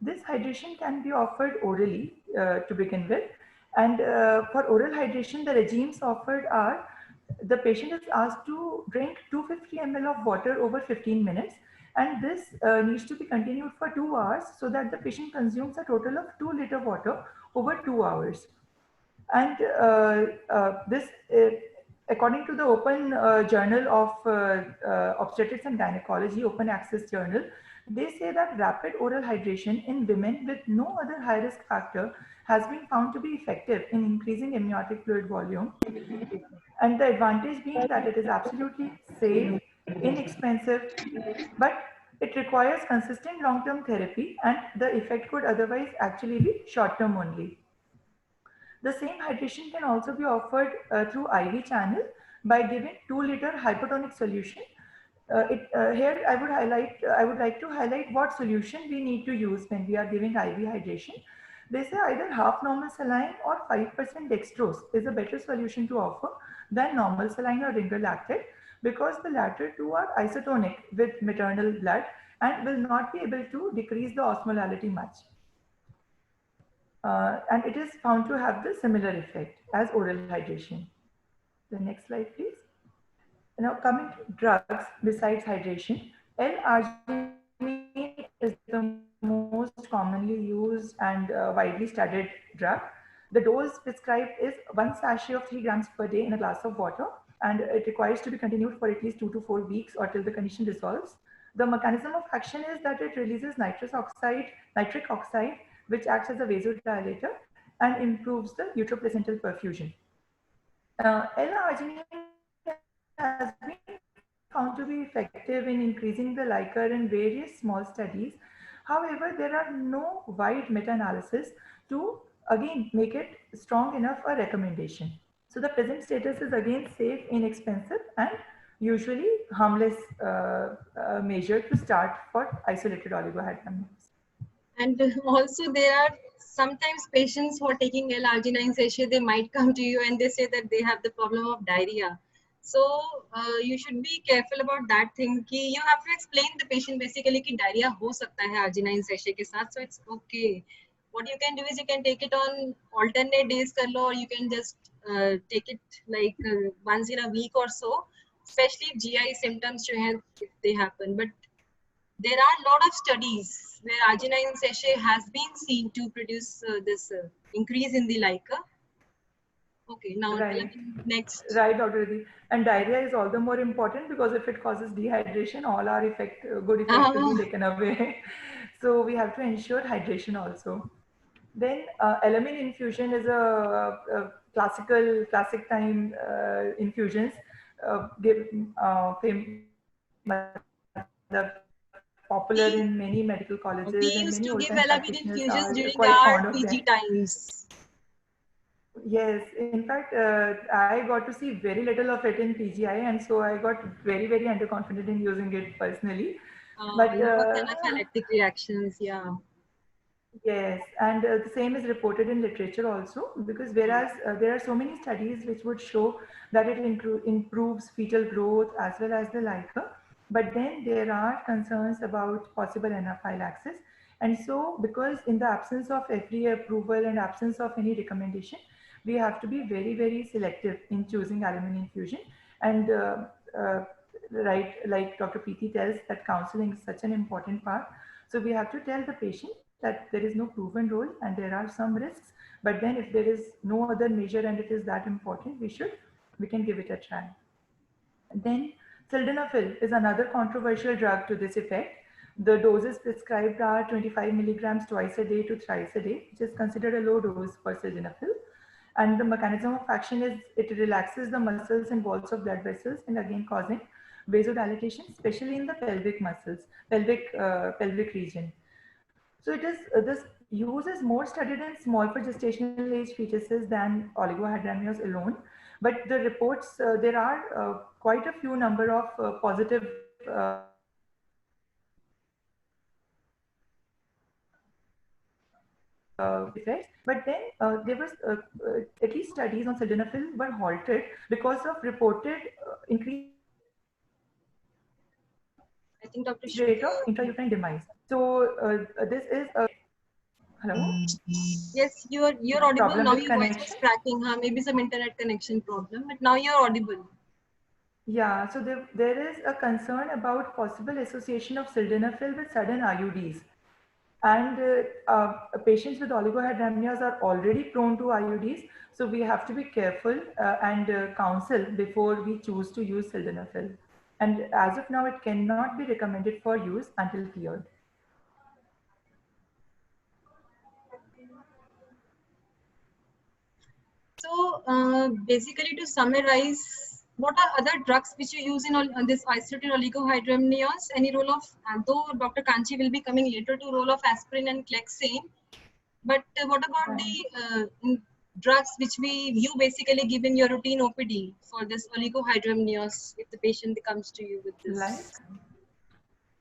Speaker 3: This hydration can be offered orally to begin with, and for oral hydration, the regimes offered are: the patient is asked to drink 250 ml of water over 15 minutes, and this needs to be continued for 2 hours so that the patient consumes a total of 2 liters water over 2 hours. And this, according to the Open Journal of Obstetrics and Gynecology, Open Access Journal, they say that rapid oral hydration in women with no other high risk factor has been found to be effective in increasing amniotic fluid volume. And the advantage being that it is absolutely safe, inexpensive, but it requires consistent long-term therapy, and the effect could otherwise actually be short-term only. The same hydration can also be offered through IV channel by giving 2 liter hypotonic solution. Here I would like to highlight what solution we need to use when we are giving IV hydration. They say either half normal saline or 5% dextrose is a better solution to offer than normal saline or ringer lactate, because the latter two are isotonic with maternal blood and will not be able to decrease the osmolality much. and it is found to have the similar effect as oral hydration. The next slide, please. Now, coming to drugs besides hydration, L-arginine is the most commonly used and widely studied drug. The dose prescribed is 1 sachet of 3 grams per day in a glass of water, and it requires to be continued for at least 2 to 4 weeks or till the condition resolves. The mechanism of action is that it releases nitric oxide, which acts as a vasodilator and improves the uteroplacental perfusion. L-arginine has been found to be effective in increasing the Liker in various small studies. However, there are no wide meta-analysis to again make it strong enough a recommendation. So the present status is again safe, inexpensive, and usually harmless measure to start for isolated oligohydramnios.
Speaker 5: And also there are sometimes patients who are taking L-arginine sachet, they might come to you and they say that they have the problem of diarrhea. So you should be careful about that thing. Ki you have to explain the patient basically कि diarrhea हो सकता है arginine sachet के साथ, so it's okay. What you can do is you can take it on alternate days कर लो, or you can just take it like once in a week or so, especially if GI symptoms जो हैं if they happen. But there are a lot of studies where arginine sachet has been seen to produce this increase in the Liker. Okay, now
Speaker 3: Right.
Speaker 5: next.
Speaker 3: Right, Dr. Reddy. And diarrhea is all the more important because if it causes dehydration, all our good effects will be taken away. So we have to ensure hydration also. Then Elamine infusion is a classic time infusions. Popular in many medical colleges
Speaker 5: We
Speaker 3: and
Speaker 5: used
Speaker 3: many
Speaker 5: to give
Speaker 3: old-time
Speaker 5: Elamine
Speaker 3: practitioners
Speaker 5: infusions
Speaker 3: are
Speaker 5: during
Speaker 3: quite
Speaker 5: our
Speaker 3: fond of
Speaker 5: PG
Speaker 3: them.
Speaker 5: times.
Speaker 3: Yes, in fact, I got to see very little of it in PGI, and so I got very underconfident in using it personally. But
Speaker 5: Lot of anaphylactic reactions, yeah.
Speaker 3: yes, and the same is reported in literature also, because whereas there are so many studies which would show that it improves fetal growth as well as the Liker, but then there are concerns about possible anaphylaxis. And so, because in the absence of FDA approval and absence of any recommendation, we have to be very selective in choosing aluminum infusion. And right, like Dr. Preeti tells, that counseling is such an important part. So we have to tell the patient that there is no proven role and there are some risks, but then if there is no other measure and it is that important, we can give it a try. Then sildenafil is another controversial drug to this effect. The doses prescribed are 25 milligrams twice a day to thrice a day, which is considered a low dose for sildenafil. And the mechanism of action is it relaxes the muscles and walls of blood vessels and again causing vasodilatation, especially in the pelvic muscles, pelvic region. So it is this use is more studied in small for gestational age fetuses than oligohydramnios alone. But the reports, there are quite a few number of positive effects. But then there was at least studies on sildenafil were halted because of reported increased
Speaker 5: I think Dr.
Speaker 3: rate of intrauterine demise. So this is a hello.
Speaker 5: Yes, you're audible
Speaker 3: Problem
Speaker 5: now.
Speaker 3: with
Speaker 5: Your voice was
Speaker 3: connection?
Speaker 5: cracking. Maybe some internet connection problem, but now you're audible.
Speaker 3: Yeah, so there is a concern about possible association of sildenafil with sudden IUDs. And patients with oligohydramnios are already prone to IUDs, so we have to be careful and counsel before we choose to use sildenafil. And as of now, it cannot be recommended for use until cleared.
Speaker 5: So basically, to summarize, what are other drugs which you use in this isolated oligohydramnios? Any role of, though Dr. Kanchi will be coming later to role of aspirin and Clexane, but what about the drugs which you basically give in your routine OPD for this oligohydramnios if the patient comes to you with this?
Speaker 3: Like?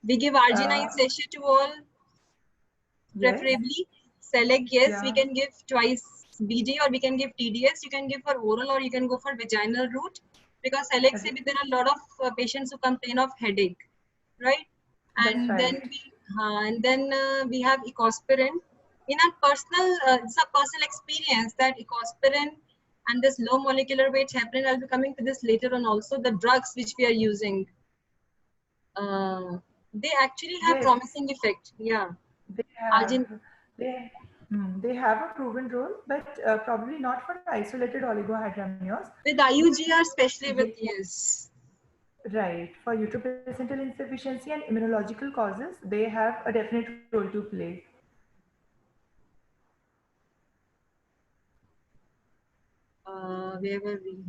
Speaker 5: We give arginine sachet to all, preferably. Select, yes, yeah. We can give twice BJ or we can give TDS. You can give for oral or you can go for vaginal route because Alex, there are a lot of patients who complain of headache, right? And then we have ecospirin. in our personal, it's a personal experience that ecosprin and this low molecular weight heparin, I'll be coming to this later on also, the drugs which we are using, they actually have
Speaker 3: Yes,
Speaker 5: promising effect. Yeah.
Speaker 3: they have.
Speaker 5: Arjun,
Speaker 3: They have a proven role, but probably not for isolated oligohydramnios.
Speaker 5: with IUGR, especially
Speaker 3: They,
Speaker 5: with, yes.
Speaker 3: right, for uteroplacental insufficiency and immunological causes, they have a definite role to play.
Speaker 5: Where were we?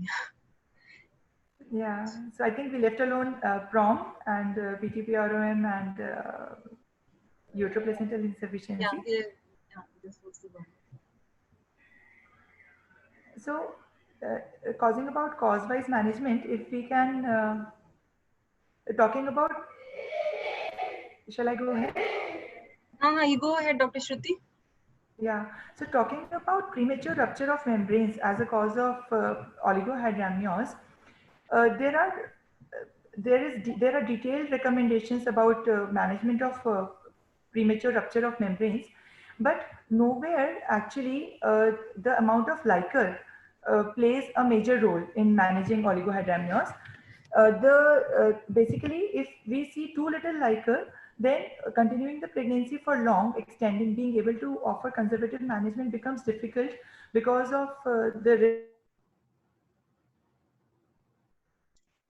Speaker 3: Yeah, so I think we left alone PROM and PTPROM and uteroplacental
Speaker 5: Yeah,
Speaker 3: insufficiency.
Speaker 5: yeah, this was the one.
Speaker 3: So, causing about cause-wise management, if we can, talking about, shall I go ahead?
Speaker 5: You go ahead, Dr. Shruti.
Speaker 3: Yeah, so talking about premature rupture of membranes as a cause of oligohydramnios, there are there are detailed recommendations about management of premature rupture of membranes, but nowhere actually the amount of liquor plays a major role in managing oligohydramnios. Basically, if we see too little liquor, then continuing the pregnancy for long, extending, being able to offer conservative management becomes difficult because of the risk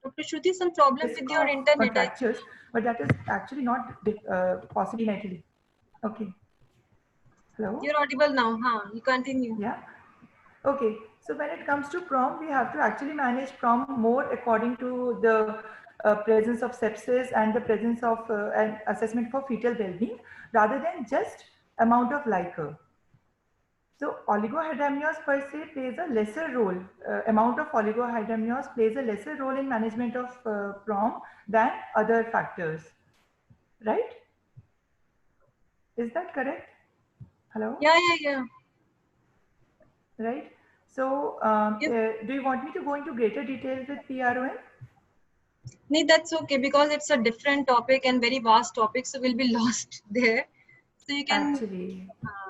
Speaker 3: of
Speaker 5: Dr. Shruti, some problem with your
Speaker 3: contractures,
Speaker 5: internet.
Speaker 3: but that is actually not possible in Italy. Okay. Hello?
Speaker 5: You're audible now. You continue.
Speaker 3: Yeah. Okay. So when it comes to PROM, we have to actually manage PROM more according to the presence of sepsis and the presence of an assessment for fetal well-being rather than just amount of liquor. So oligohydramnios per se plays a lesser role. Amount of oligohydramnios plays a lesser role in management of PROM than other factors, right? Is that correct? Hello?
Speaker 5: Yeah.
Speaker 3: Right. So
Speaker 5: Yes.
Speaker 3: do you want me to go into greater detail with PROM?
Speaker 5: No, that's okay because it's a different topic and very vast topic, so we'll be lost there. So you can,
Speaker 3: Actually,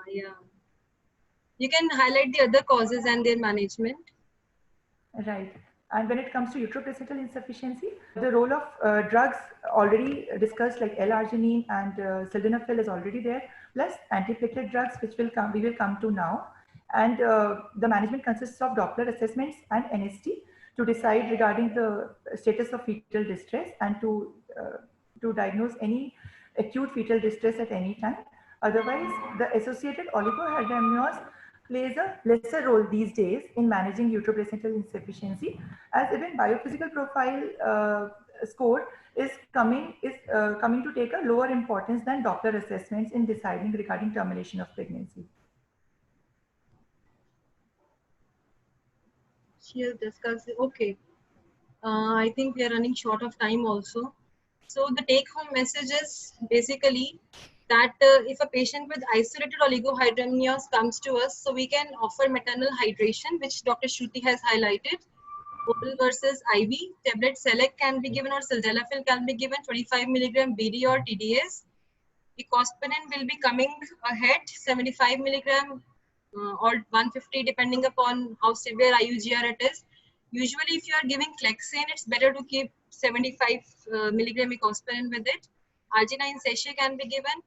Speaker 5: yeah, you can highlight the other causes and their management.
Speaker 3: right. And when it comes to uteroplacental insufficiency, the role of drugs already discussed like L-arginine and sildenafil is already there, plus antiplatelet drugs, which we will come to now. And the management consists of Doppler assessments and NST to decide regarding the status of fetal distress and to diagnose any acute fetal distress at any time. Otherwise, the associated oligohydramnios plays a lesser role these days in managing uteroplacental insufficiency, as even biophysical profile score is coming to take a lower importance than Doppler assessments in deciding regarding termination of pregnancy.
Speaker 5: She'll discuss. Okay. I think we are running short of time also. So the take-home message is basically that if a patient with isolated oligohydramnios comes to us, so we can offer maternal hydration, which Dr. Shruti has highlighted. Oral versus IV. Tablet Select can be given or sildenafil can be given, 25 milligram BD or TDS. Ecosprin will be coming ahead, 75 milligram or 150 depending upon how severe IUGR it is. Usually if you are giving Clexane, it's better to keep 75 milligram ecosprin with it. Arginine sachet can be given.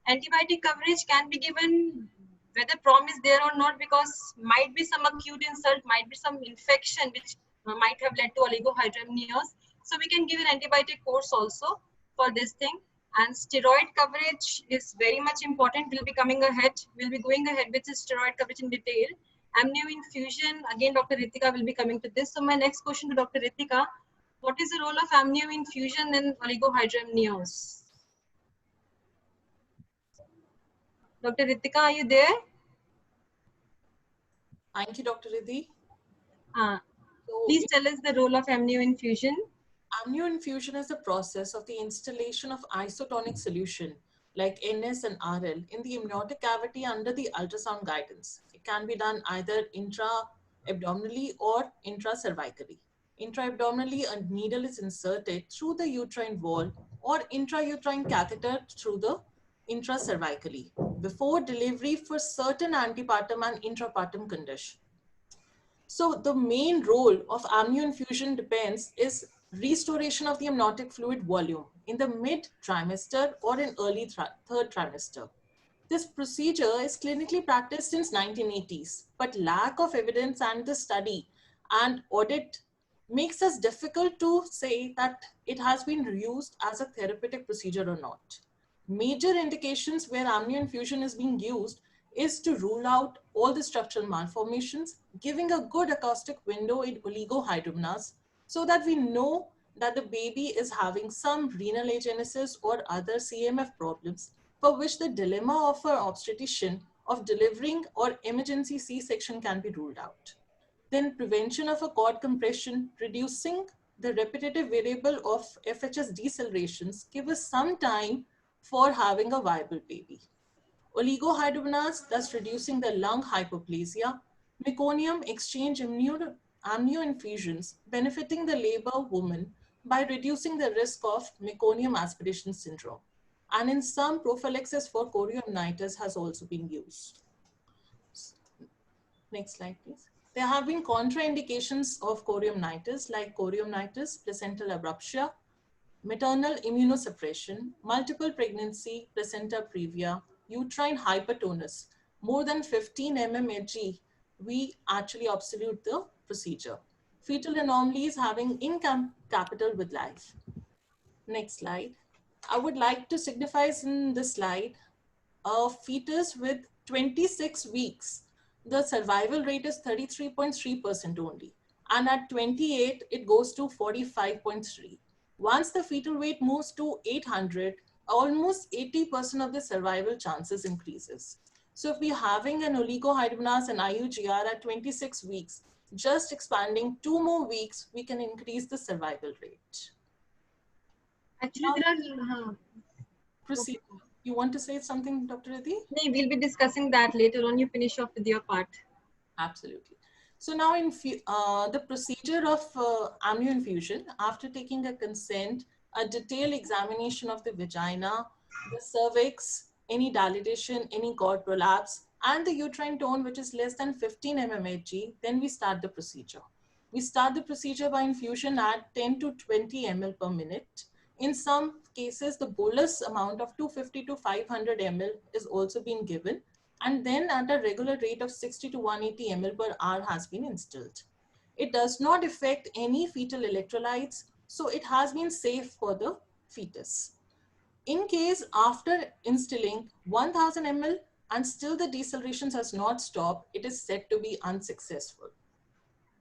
Speaker 5: Antibiotic coverage can be given whether PROM is there or not, because might be some acute insult, might be some infection which might have led to oligohydramnios. So we can give an antibiotic course also for this thing. And steroid coverage is very much important. We'll be coming ahead. We'll be going ahead with the steroid coverage in detail. Amnio infusion, again, Dr. Ritika will be coming to this. So my next question to Dr. Ritika, what is the role of amnio infusion in oligohydramnios? Dr. Ritika, are you there?
Speaker 7: Thank you, Dr. Riddhi.
Speaker 5: Please tell us the role of amnio infusion.
Speaker 7: Amnio infusion is the process of the installation of isotonic solution like NS and RL in the amniotic cavity under the ultrasound guidance. It can be done either intra-abdominally or intracervically. Intra-abdominally, a needle is inserted through the uterine wall or intrauterine catheter through the intracervically before delivery for certain antepartum and intrapartum condition. So the main role of amnioinfusion depends is restoration of the amniotic fluid volume in the mid trimester or in early third trimester. This procedure is clinically practiced since 1980s, but lack of evidence and the study and audit makes us difficult to say that it has been used as a therapeutic procedure or not. Major indications where amnioinfusion is being used is to rule out all the structural malformations, giving a good acoustic window in oligohydramnios so that we know that the baby is having some renal agenesis or other CMF problems for which the dilemma of an obstetrician of delivering or emergency C-section can be ruled out. Then prevention of a cord compression, reducing the repetitive variable of FHS decelerations give us some time for having a viable baby. Oligohydramnios, thus reducing the lung hypoplasia. Meconium exchange amnioinfusions, benefiting the labor woman by reducing the risk of meconium aspiration syndrome. And in some, prophylaxis for chorioamnitis has also been used. Next slide, please. There have been contraindications of chorioamnitis like chorioamnitis, placental abruptia, maternal immunosuppression, multiple pregnancy, placenta previa, uterine hypertonus, more than 15 mmHg, we actually absolute the procedure. Fetal anomalies having incapital with life. Next slide. I would like to signify in this slide a fetus with 26 weeks. The survival rate is 33.3% only. And at 28, it goes to 45.3. Once the fetal weight moves to 800, almost 80% of the survival chances increases. So if we're having an oligohydramnios and IUGR at 26 weeks, just expanding 2 more weeks, we can increase the survival rate.
Speaker 5: Actually, there are...
Speaker 7: Proceed. You want to say something, Dr. Riddhi?
Speaker 5: No, we'll be discussing that later on. You finish off with your part.
Speaker 7: Absolutely. So now in the procedure of amnioinfusion, after taking a consent, a detailed examination of the vagina, the cervix, any dilatation, any cord prolapse, and the uterine tone, which is less than 15 mmHg, then we start the procedure. We start the procedure by infusion at 10 to 20 ml per minute. In some cases, the bolus amount of 250 to 500 ml is also being given, and then at a regular rate of 60 to 180 ml per hour has been instilled. It does not affect any fetal electrolytes, so it has been safe for the fetus. In case after instilling 1000 ml and still the decelerations has not stopped, it is said to be unsuccessful.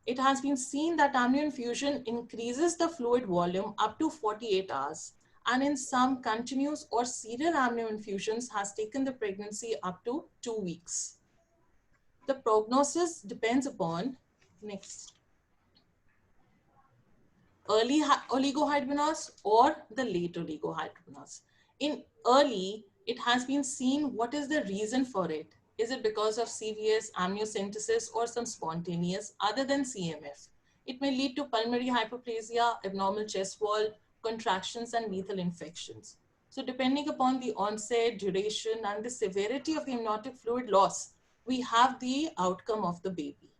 Speaker 7: It has been seen that amnioinfusion increases the fluid volume up to 48 hours, and in some continuous or serial amnioinfusions has taken the pregnancy up to 2 weeks. The prognosis depends upon, next, early oligohydramnios or the late oligohydramnios. In early, it has been seen what is the reason for it. Is it because of CVS, amniocentesis, or some spontaneous other than CMF? It may lead to pulmonary hyperplasia, abnormal chest wall, contractions, and lethal infections. So depending upon the onset, duration, and the severity of the amniotic fluid loss, we have the outcome of the baby.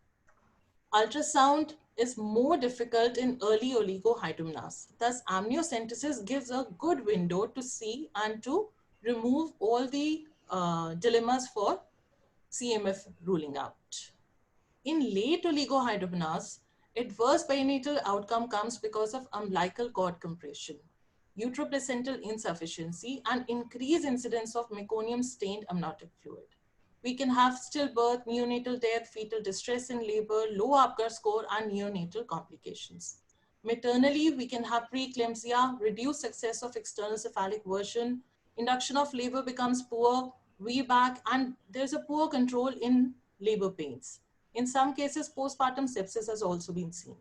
Speaker 7: Ultrasound is more difficult in early oligohydramnios. Thus, amniocentesis gives a good window to see and to remove all the dilemmas for CMF ruling out. In late oligohydramnios, adverse perinatal outcome comes because of umbilical cord compression, uteroplacental insufficiency, and increased incidence of meconium-stained amniotic fluid. We can have stillbirth, neonatal death, fetal distress in labor, low Apgar score, and neonatal complications. Maternally, we can have preeclampsia, reduced success of external cephalic version, induction of labor becomes poor, VBAC, and there's a poor control in labor pains. In some cases, postpartum sepsis has also been seen.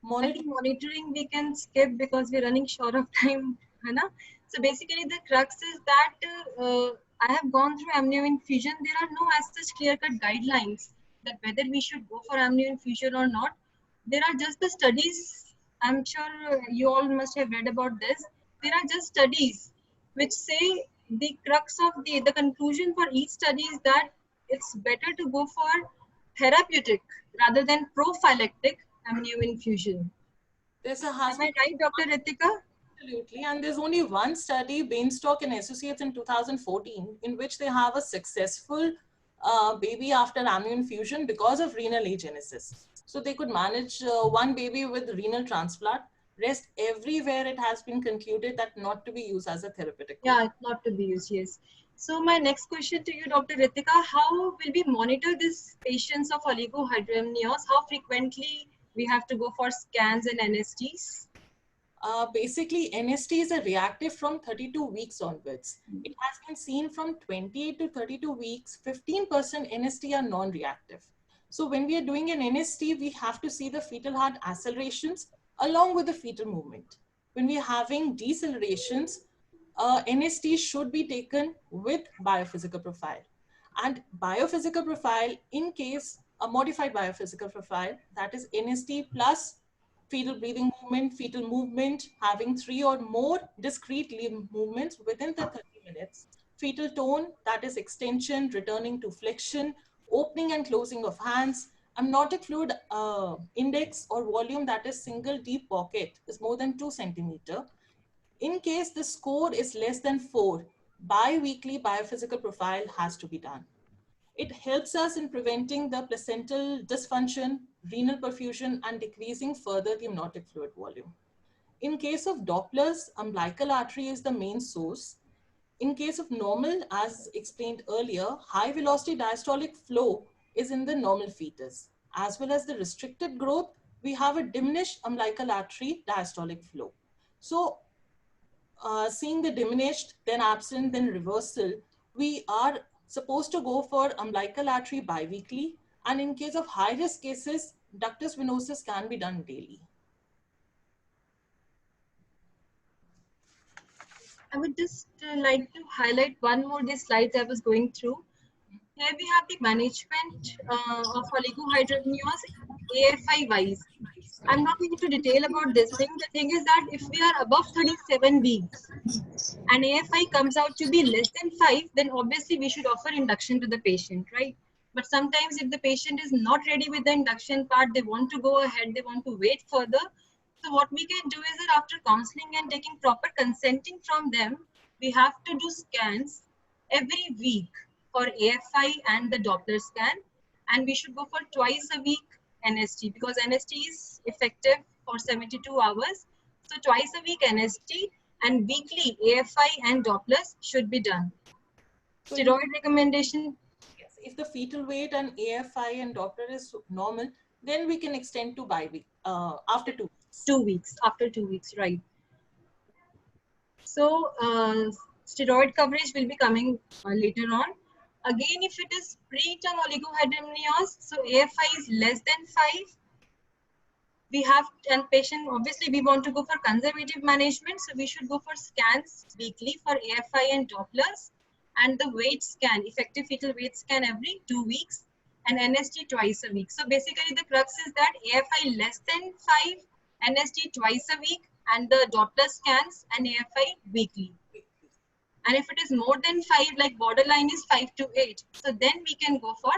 Speaker 5: I think monitoring we can skip because we're running short of time. So basically the crux is that I have gone through amnioinfusion. There are no as such clear-cut guidelines that whether we should go for amnioinfusion or not. There are just the studies. I'm sure you all must have read about this. There are just studies which say the crux of the conclusion for each study is that it's better to go for therapeutic rather than prophylactic amnio infusion.
Speaker 7: There's a
Speaker 5: Am I
Speaker 7: hospital.
Speaker 5: right, Dr. Ritika?
Speaker 7: Absolutely. And there's only one study, Bainstock and Associates in 2014, in which they have a successful baby after amnio infusion because of renal agenesis. So they could manage one baby with renal transplant. Rest everywhere it has been concluded that not to be used as a therapeutic.
Speaker 5: Yeah, not to be used, yes. So my next question to you, Dr. Ritika, how will we monitor these patients of oligohydramnios? How frequently we have to go for scans and NSTs?
Speaker 7: Basically, NST is a reactive from 32 weeks onwards. It has been seen from 28 to 32 weeks, 15% NST are non-reactive. So when we are doing an NST, we have to see the fetal heart accelerations along with the fetal movement. When we are having decelerations, NST should be taken with biophysical profile. And biophysical profile, in case a modified biophysical profile, that is NST plus fetal breathing movement, fetal movement, having 3 or more discrete limb movements within the 30 minutes. Fetal tone, that is extension, returning to flexion, opening and closing of hands. Amniotic fluid index or volume, that is single deep pocket, is more than 2 centimeter. In case the score is less than 4, bi-weekly biophysical profile has to be done. It helps us in preventing the placental dysfunction, renal perfusion, and decreasing further the amniotic fluid volume. In case of Dopplers, umbilical artery is the main source. In case of normal, as explained earlier, high velocity diastolic flow is in the normal fetus. As well as the restricted growth, we have a diminished umbilical artery diastolic flow. So seeing the diminished, then absent, then reversal, we are supposed to go for umbilical artery biweekly. And in case of high risk cases, ductus venosus can be done daily.
Speaker 5: I would just like to highlight one more these slides I was going through. Here we have the management of oligohydramnios AFI wise. I'm not going into detail about this thing. The thing is that if we are above 37 weeks and AFI comes out to be less than 5, then obviously we should offer induction to the patient, right? But sometimes if the patient is not ready with the induction part, they want to go ahead, they want to wait further. So what we can do is that after counseling and taking proper consenting from them, we have to do scans every week for AFI and the Doppler scan. And we should go for twice a week NST because NST is effective for 72 hours. So twice a week NST and weekly AFI and Dopplers should be done.
Speaker 7: So
Speaker 5: Steroid recommendation.
Speaker 7: Yes, if the fetal weight and AFI and Doppler is normal, then we can extend to bi-week after 2 weeks.
Speaker 5: 2 weeks, after 2 weeks, right. So steroid coverage will be coming later on. Again, if it is preterm oligohydramnios, so AFI is less than 5, we have, and patient, obviously we want to go for conservative management, so we should go for scans weekly for AFI and Dopplers, and the weight scan, effective fetal weight scan every 2 weeks, and NST twice a week. So basically the crux is that AFI less than 5, NST twice a week, and the Doppler scans and AFI weekly. And if it is more than 5, like borderline is 5 to 8, so then we can go for,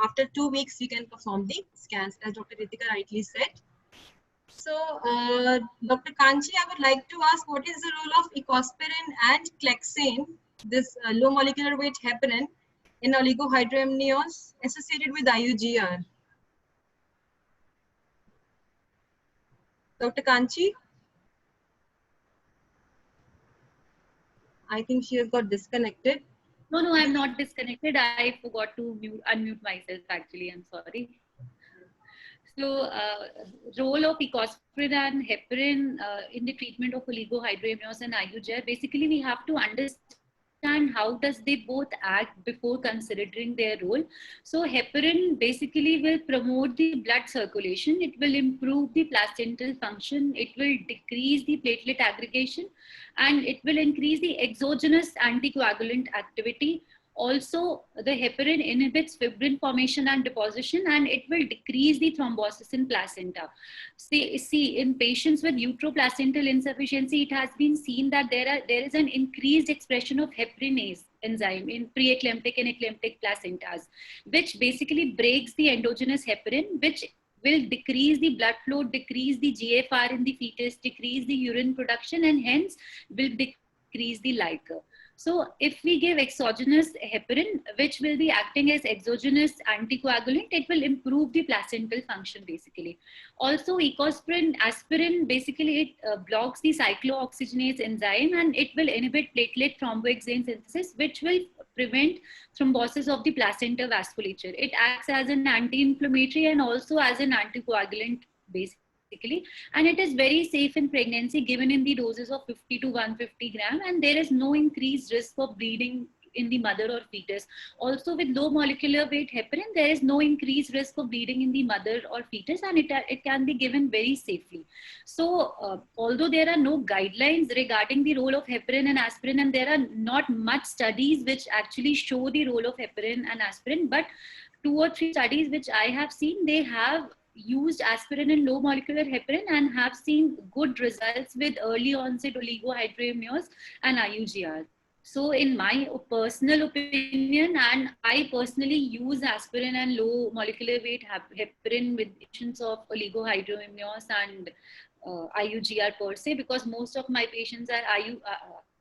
Speaker 5: after 2 weeks, we can perform the scans, as Dr. Ritika rightly said. So, Dr. Kanchi, I would like to ask, what is the role of ecospirin and Clexane, this low molecular weight heparin, in oligohydramnios associated with IUGR? Dr. Kanchi? I think she has got disconnected.
Speaker 2: No, I'm not disconnected. I forgot to unmute myself, actually. I'm sorry. So, role of ecospirin and heparin in the treatment of oligohydramnios and IUGR, basically we have to understand how does they both act before considering their role. So heparin basically will promote the blood circulation, it will improve the placental function, it will decrease the platelet aggregation, and it will increase the exogenous anticoagulant activity Also, the heparin inhibits fibrin formation and deposition, and it will decrease the thrombosis in placenta. See, in patients with uteroplacental insufficiency, it has been seen that there is an increased expression of heparinase enzyme in pre-eclamptic and eclamptic placentas, which basically breaks the endogenous heparin, which will decrease the blood flow, decrease the GFR in the fetus, decrease the urine production, and hence will decrease the liquor. So if we give exogenous heparin, which will be acting as exogenous anticoagulant, it will improve the placental function basically. Also, ecosprin, aspirin, basically it blocks the cyclooxygenase enzyme, and it will inhibit platelet thromboexane synthesis, which will prevent thrombosis of the placenta vasculature. It acts as an anti-inflammatory and also as an anticoagulant basically, and it is very safe in pregnancy, given in the doses of 50 to 150 gram, and there is no increased risk of bleeding in the mother or fetus. Also, with low molecular weight heparin, there is no increased risk of bleeding in the mother or fetus, and it can be given very safely. So although there are no guidelines regarding the role of heparin and aspirin, and there are not much studies which actually show the role of heparin and aspirin, but 2 or 3 studies which I have seen, they have used aspirin and low molecular heparin and have seen good results with early onset oligohydramnios and IUGR. So in my personal opinion, and I personally use aspirin and low molecular weight heparin with patients of oligohydramnios and IUGR per se, because most of my patients are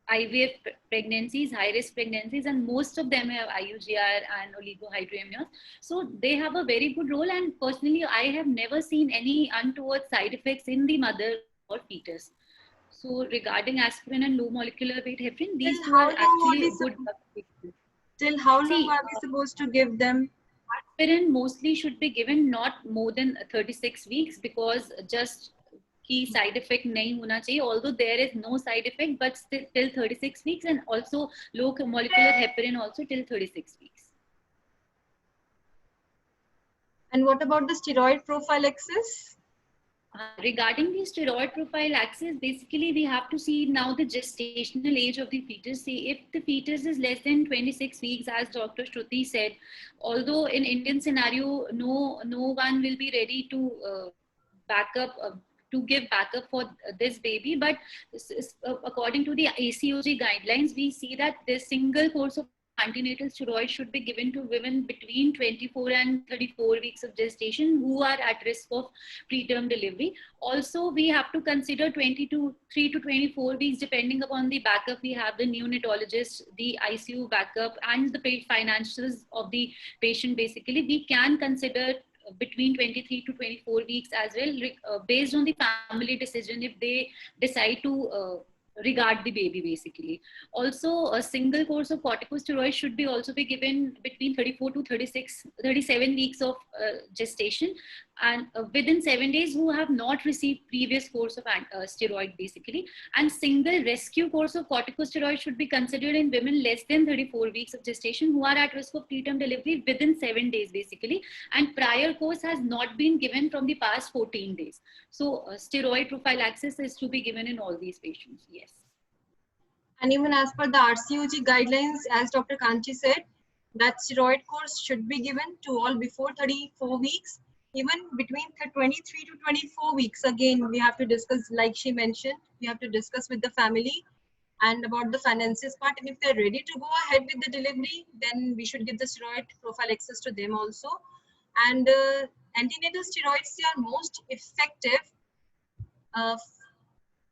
Speaker 2: IVF pregnancies, high-risk pregnancies, and most of them have IUGR and oligohydramnios. So they have a very good role, and personally, I have never seen any untoward side effects in the mother or fetus. So regarding aspirin and low molecular weight heparin, these two are actually good.
Speaker 5: Till how long are we supposed to give them?
Speaker 2: Aspirin mostly should be given not more than 36 weeks, because just की side effect नहीं होना चाहिए, although there is no side effect, but still till 36 weeks, and also low molecular heparin also till 36 weeks.
Speaker 5: And what about the steroid prophylaxis?
Speaker 2: Regarding the steroid prophylaxis, basically we have to see now the gestational age of the fetus. See, if the fetus is less than 26 weeks, as Dr. Shruti said, although in Indian scenario, no one will be ready to to give backup for this baby, but according to the ACOG guidelines, we see that the single course of antenatal steroids should be given to women between 24 and 34 weeks of gestation who are at risk of preterm delivery. Also, we have to consider 23 to 24 weeks, depending upon the backup. We have the neonatologist, the ICU backup, and the paid financials of the patient. Basically, we can consider between 23 to 24 weeks as well, based on the family decision if they decide to regard the baby basically. Also, a single course of corticosteroids should be also be given between 34 to 37 weeks of gestation, and within 7 days who have not received previous course of steroid basically. And single rescue course of corticosteroid should be considered in women less than 34 weeks of gestation who are at risk of preterm delivery within 7 days basically, and prior course has not been given from the past 14 days. So steroid prophylaxis is to be given in all these patients. Yes.
Speaker 5: And even as per the RCOG guidelines, as Dr. Kanchi said, that steroid course should be given to all before 34 weeks, even between 23 to 24 weeks. Again, we have to discuss, like she mentioned, we have to discuss with the family and about the finances part. And if they're ready to go ahead with the delivery, then we should give the steroid prophylaxis to them also. And antenatal steroids, they are most effective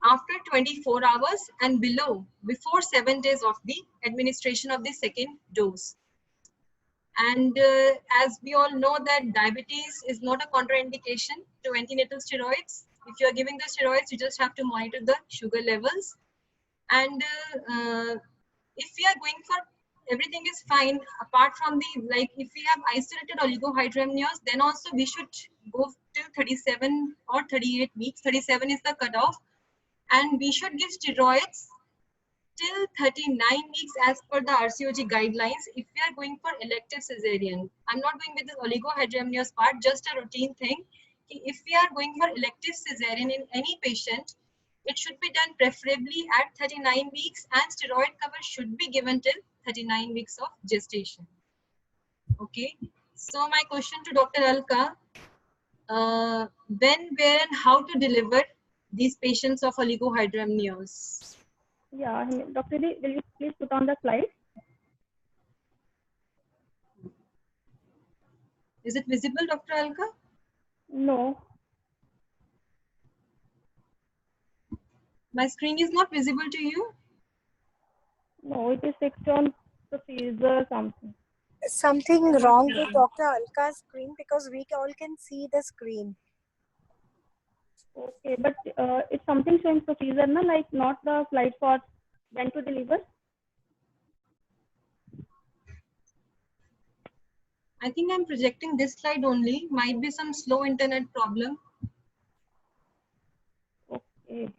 Speaker 5: after 24 hours and below, before 7 days of the administration of the second dose. And as we all know that diabetes is not a contraindication to antenatal steroids. If you are giving the steroids, you just have to monitor the sugar levels. And if we are going for everything is fine, apart from the, like if we have isolated oligohydramnios, then also we should go till 37 or 38 weeks. 37 is the cutoff. And we should give steroids till 39 weeks as per the RCOG guidelines if we are going for elective cesarean. I'm not going with the oligohydramnios part, just a routine thing. If we are going for elective cesarean in any patient, it should be done preferably at 39 weeks and steroid cover should be given till 39 weeks of gestation. Okay. So my question to Dr. Alka, when, where, and how to deliver these patients of oligohydramnios?
Speaker 4: Yeah, Dr. Lee, will you please put on the slide?
Speaker 5: Is it visible, Dr. Alka?
Speaker 4: No.
Speaker 5: My screen is not visible to you?
Speaker 4: No, it is fixed on procedure something.
Speaker 8: Something wrong with Dr. Alka's screen because we all can see the screen.
Speaker 4: Okay, but it's something showing procedure, no? Like not the slide for when to deliver.
Speaker 5: I think I'm projecting this slide only. Might be some slow internet problem.
Speaker 4: Okay.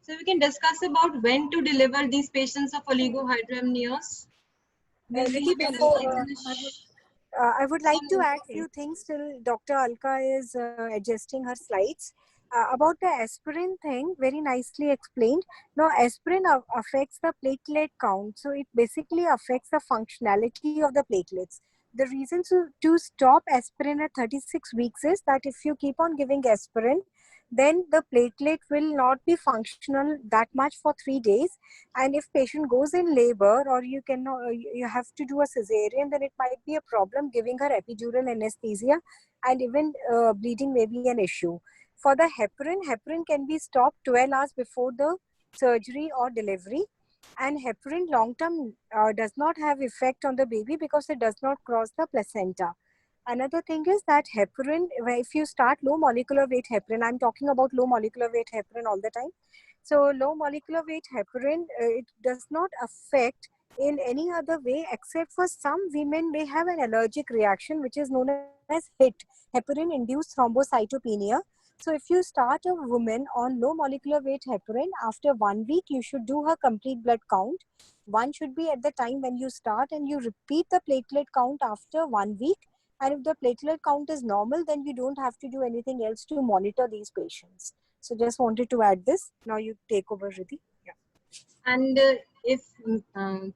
Speaker 5: So we can discuss about when to deliver these patients of oligohydramnios. Will we
Speaker 8: Ricky,
Speaker 5: have
Speaker 8: before,
Speaker 5: slides?
Speaker 8: I would like to add
Speaker 5: Okay.
Speaker 8: few things till Dr. Alka is adjusting her slides. About the aspirin thing, very nicely explained. Now, aspirin affects the platelet count. So, it basically affects the functionality of the platelets. The reason to stop aspirin at 36 weeks is that if you keep on giving aspirin, then the platelet will not be functional that much for 3 days. And if patient goes in labor or you have to do a cesarean, then it might be a problem giving her epidural anesthesia, and even bleeding may be an issue. For the heparin can be stopped 12 hours before the surgery or delivery. And heparin long term does not have effect on the baby because it does not cross the placenta. Another thing is that heparin, if you start low molecular weight heparin, I'm talking about low molecular weight heparin all the time. So low molecular weight heparin, it does not affect in any other way except for some women may have an allergic reaction which is known as HIT, heparin induced thrombocytopenia. So if you start a woman on low molecular weight heparin, after 1 week you should do her complete blood count. One should be at the time when you start, and you repeat the platelet count after 1 week. And if the platelet count is normal, then you don't have to do anything else to monitor these patients. So just wanted to add this. Now you take over, Riddhi. Yeah.
Speaker 5: And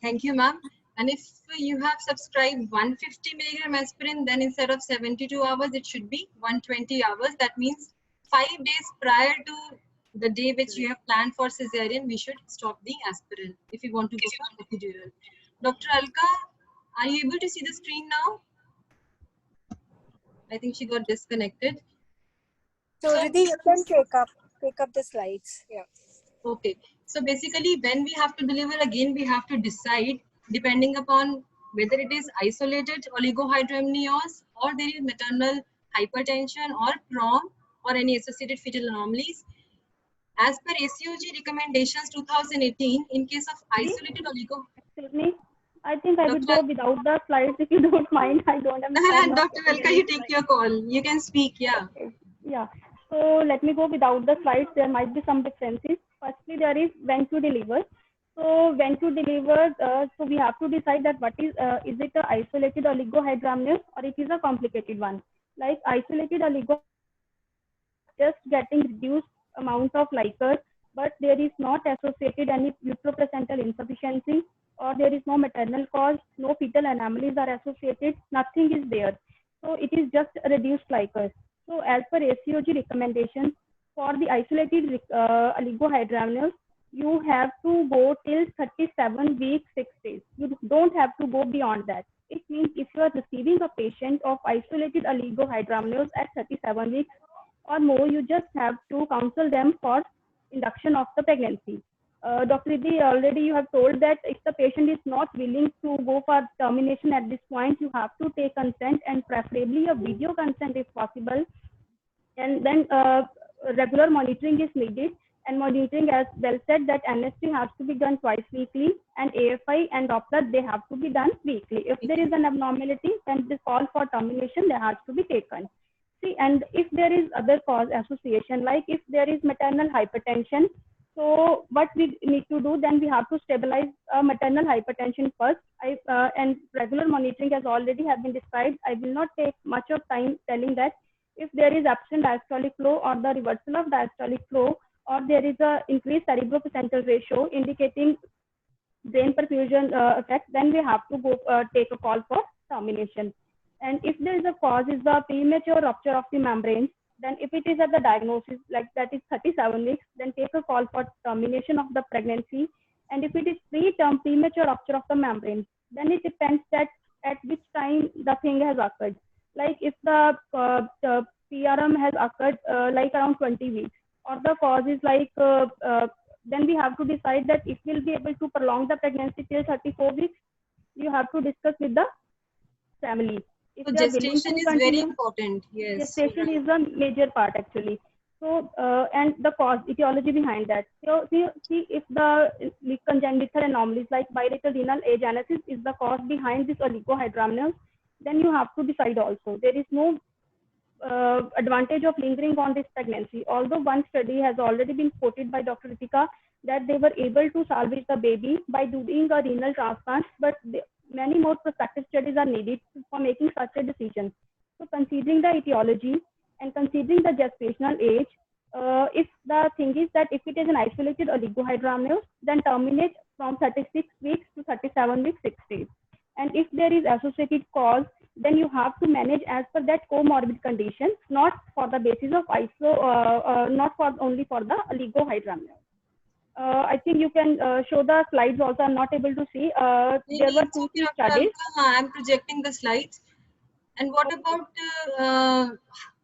Speaker 5: thank you, ma'am. And if you have subscribed 150 milligram aspirin, then instead of 72 hours, it should be 120 hours. That means 5 days prior to the day which you have planned for cesarean, we should stop the aspirin if you want to go for epidural. Dr. Alka, are you able to see the screen now? I think she got disconnected.
Speaker 8: So Riddhi, you can take up the slides. Yeah.
Speaker 5: Okay. So basically, when we have to deliver, again, we have to decide depending upon whether it is isolated oligohydramnios or there is maternal hypertension or PROM or any associated fetal anomalies. As per ACOG recommendations 2018, in case of isolated
Speaker 4: Excuse me. I think I would go without the slides if you don't mind. I don't have.
Speaker 5: Dr. Alka, you take your call. You can speak. Yeah.
Speaker 4: Okay. Yeah. So let me go without the slides. There might be some differences. Firstly, there is when to deliver. So when to deliver, so we have to decide that what is it a isolated oligohydramnios or it is a complicated one. Like isolated oligo, just getting reduced amount of liquor, but there is not associated any uteroplacental insufficiency, or there is no maternal cause, no fetal anomalies are associated, nothing is there. So it is just reduced liquor. So as per ACOG recommendations, for the isolated oligohydramnios, you have to go till 37 weeks, 6 days. You don't have to go beyond that. It means if you are receiving a patient of isolated oligohydramnios at 37 weeks or more, you just have to counsel them for induction of the pregnancy. Dr. Riddhi, already you have told that if the patient is not willing to go for termination at this point, you have to take consent, and preferably a video consent if possible. And then regular monitoring is needed, and monitoring, as well said, that NST has to be done twice weekly, and AFI and Doppler, they have to be done weekly. If there is an abnormality, then the call for termination, they has to be taken. See, and if there is other cause association, like if there is maternal hypertension, so what we need to do, then we have to stabilize maternal hypertension first. And regular monitoring has already have been described. I will not take much of time telling that. If there is absent diastolic flow or the reversal of diastolic flow, or or there is a increased cerebroplacental ratio indicating brain perfusion effect, then we have to go take a call for termination. And if there is a cause is the premature rupture of the membrane, then if it is at the diagnosis like that is 37 weeks, then take a call for termination of the pregnancy. And if it is preterm premature rupture of the membrane, then it depends that at which time the thing has occurred. Like if the PRM has occurred like around 20 weeks, or the cause is like then we have to decide that if we'll be able to prolong the pregnancy till 34 weeks, you have to discuss with the family. If
Speaker 5: So
Speaker 4: they are willing
Speaker 5: gestation
Speaker 4: to
Speaker 5: is
Speaker 4: continue,
Speaker 5: very important. Yes.
Speaker 4: gestation is a major part actually. So and the cause, etiology behind that. So see if the congenital anomalies like bilateral renal agenesis is the cause behind this oligohydramnios, then you have to decide also. There is no advantage of lingering on this pregnancy. Although one study has already been quoted by Dr. Ritika that they were able to salvage the baby by doing a renal transplant, but many more prospective studies are needed for making such a decision. So considering the etiology and considering the gestational age, if the thing is that if it is an isolated oligohydramnios, then terminate from 36 weeks to 37 weeks 6 days. And if there is associated cause, then you have to manage as per that comorbid condition, not for the basis of not for only for the oligohydramnios. I think you can show the slides also. I'm not able to see. There were two studies.
Speaker 5: I'm projecting the slides. And what about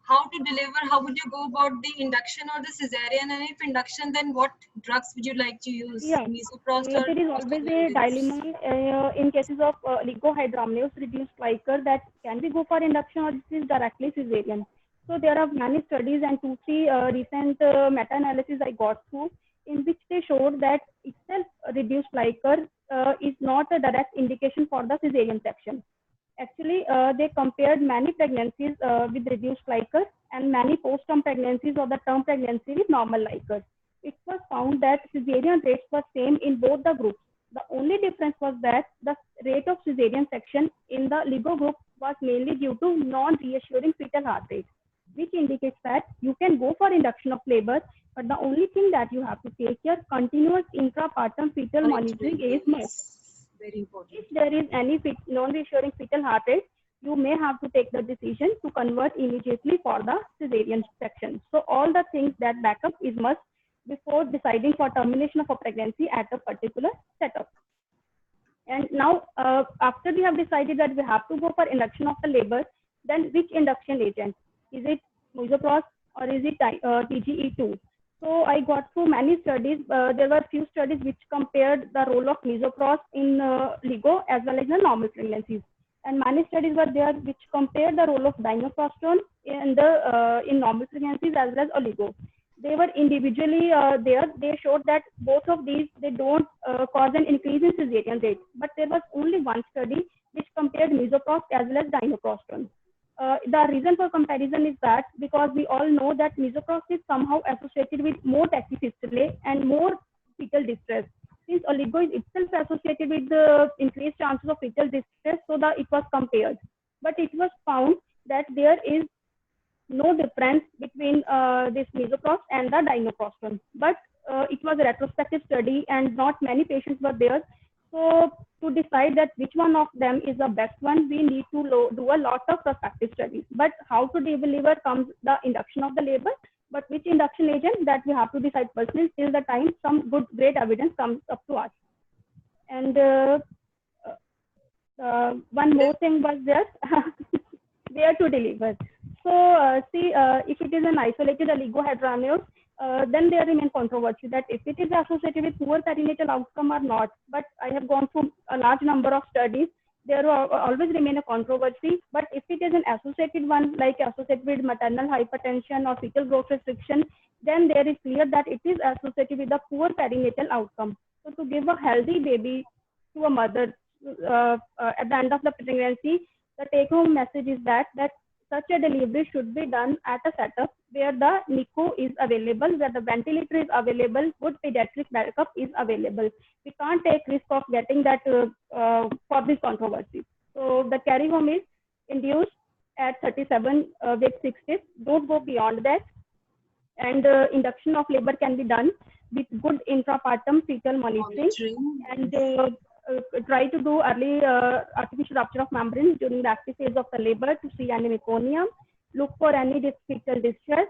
Speaker 5: how to deliver? How would you go about the induction or the cesarean? And if induction, then what drugs would you like to use?
Speaker 4: Yeah,
Speaker 5: Misoprost or
Speaker 4: there is always a dilemma in cases of oligohydramnios reduced Leica that can we go for induction or this is directly cesarean. So there are many studies and 2-3 recent meta-analysis I got through in which they showed that itself reduced Leica is not a direct indication for the cesarean section. Actually, they compared many pregnancies with reduced Leica and many post-term pregnancies or the term pregnancy with normal Leica. It was found that cesarean rates were same in both the groups. The only difference was that the rate of cesarean section in the LIGO group was mainly due to non-reassuring fetal heart rate, which indicates that you can go for induction of labor, but the only thing that you have to take care continuous intrapartum fetal monitoring is must.
Speaker 5: Very important.
Speaker 4: If there is any non-reassuring fetal heart rate, you may have to take the decision to convert immediately for the cesarean section. So all the things that backup is must before deciding for termination of a pregnancy at a particular setup. And now, after we have decided that we have to go for induction of the labor, then which induction agent? Is it misoprost or is it TGE2? So I got through many studies. There were few studies which compared the role of misoprost in LIGO as well as in normal pregnancies. And many studies were there which compared the role of dinoprostrone in normal pregnancies as well as oligo. They were individually there. They showed that both of these, they don't cause an increase in cesarean rate. But there was only one study which compared misoprost as well as dinoprostrone. The reason for comparison is that because we all know that misoprost is somehow associated with more tachyfistulae and more fetal distress. Since oligo is itself associated with the increased chances of fetal distress, so that it was compared. But it was found that there is no difference between this misoprost and the dinoprostrone. But it was a retrospective study and not many patients were there. So to decide that which one of them is the best one, we need to do a lot of prospective studies. But how to deliver comes the induction of the labor. But which induction agent, that we have to decide personally till the time some great evidence comes up to us. And one more thing was there, where to deliver. So see, if it is an isolated oligohydramnios, then there remain controversy that if it is associated with poor perinatal outcome or not. But I have gone through a large number of studies. There will always remain a controversy. But if it is an associated one, like associated with maternal hypertension or fetal growth restriction, then there is clear that it is associated with a poor perinatal outcome. So to give a healthy baby to a mother at the end of the pregnancy, the take-home message is that such a delivery should be done at a setup where the NICU is available, where the ventilator is available, good pediatric backup is available. We can't take risk of getting that for this controversy. So the carry home is induced at 37 week 6 days. Don't go beyond that. and induction of labor can be done with good intrapartum fetal monitoring, and try to do early artificial rupture of membrane during the active phase of the labor to see any meconium, look for any fetal distress,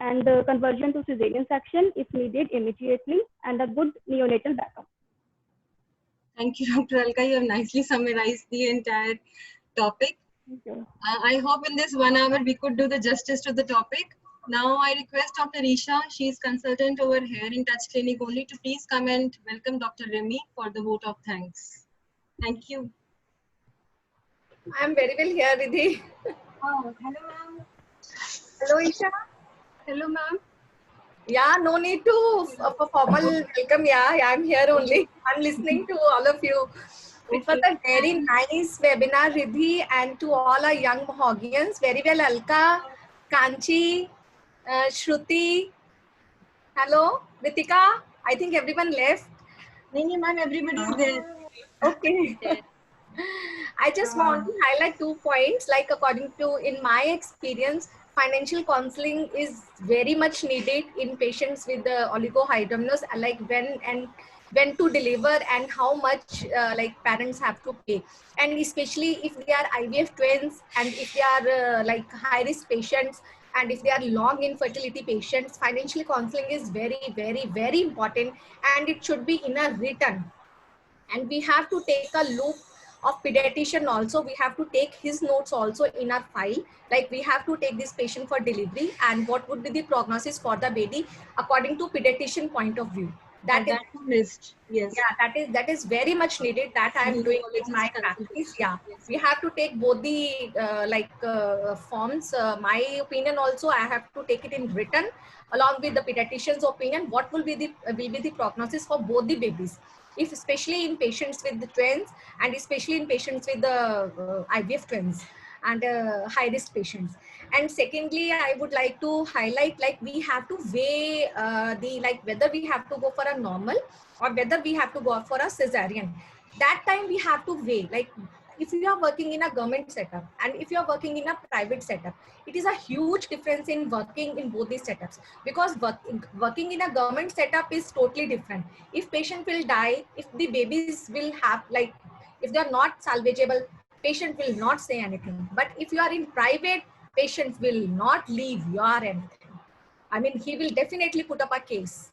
Speaker 4: and conversion to cesarean section if needed immediately, and a good neonatal backup.
Speaker 5: Thank you, Dr. Alka. You have nicely summarized the entire topic.
Speaker 4: Thank you.
Speaker 5: I hope in this 1 hour we could do the justice to the topic. Now I request Dr. Isha, she is consultant over here in Touch Clinic only, to please come and welcome Dr. Remy for the vote of thanks. Thank you.
Speaker 9: I'm very well here, Riddhi.
Speaker 1: Oh, hello, ma'am.
Speaker 9: Hello, Isha.
Speaker 1: Hello, ma'am.
Speaker 9: Yeah, no need to for formal welcome. Yeah, I'm here only. I'm listening to all of you. It was a very nice webinar, Riddhi, and to all our young Mahoganyans. Very well, Alka, Kanchi, Shruti. Hello, Ritika. I think everyone left.
Speaker 5: No, ma'am, everybody is there.
Speaker 9: Okay. I just want to highlight 2 points. Like, according to, in my experience, financial counseling is very much needed in patients with the oligohydramnios, like when to deliver and how much like parents have to pay, and especially if they are IVF twins, and if they are like high risk patients, and if they are long infertility patients, financial counseling is very, very, very important, and it should be in a written. And we have to take a look of pediatrician also. We have to take his notes also in our file. Like, we have to take this patient for delivery and what would be the prognosis for the baby according to pediatrician point of view. That is
Speaker 5: missed. Yes.
Speaker 9: Yeah, that is very much needed. That I am doing in my practice. Yeah, we have to take both the forms. My opinion also, I have to take it in written along with the pediatrician's opinion. What will be the prognosis for both the babies? If especially in patients with the twins, and especially in patients with the IVF twins and high risk patients. And secondly, I would like to highlight, like, we have to weigh whether we have to go for a normal or whether we have to go for a cesarean. That time we have to weigh, like, if you are working in a government setup and if you are working in a private setup, it is a huge difference in working in both these setups, because working in a government setup is totally different. If patient will die, if the babies will have, like, if they are not salvageable, patient will not say anything. But if you are in private, patient will not leave your anything. I mean, he will definitely put up a case.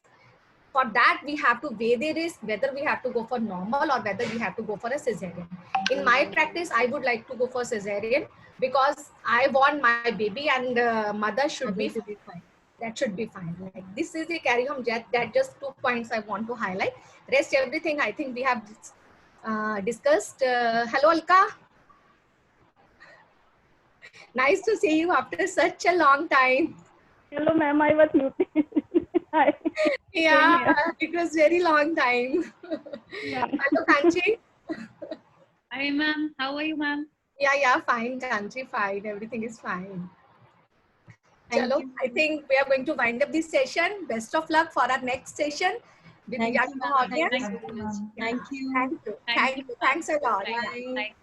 Speaker 9: For that, we have to weigh the risk, whether we have to go for normal or whether we have to go for a cesarean. In my practice, I would like to go for cesarean because I want my baby and mother should be fine. That should be fine. Like, this is a carry home jet. That just 2 points I want to highlight. Rest everything I think we have discussed. Hello, Alka. Nice to see you after such a long time.
Speaker 4: Hello, ma'am. I was muted. Hi.
Speaker 9: Yeah, it was very long time.
Speaker 4: Yeah.
Speaker 9: Hello, Kanchi.
Speaker 2: Hi, ma'am. How are you, ma'am?
Speaker 9: Yeah, fine, Kanchi, fine. Everything is fine. Chalo, I think we are going to wind up this session. Best of luck for our next session with young audience.
Speaker 5: Thank you.
Speaker 9: Thanks a lot.
Speaker 2: Bye.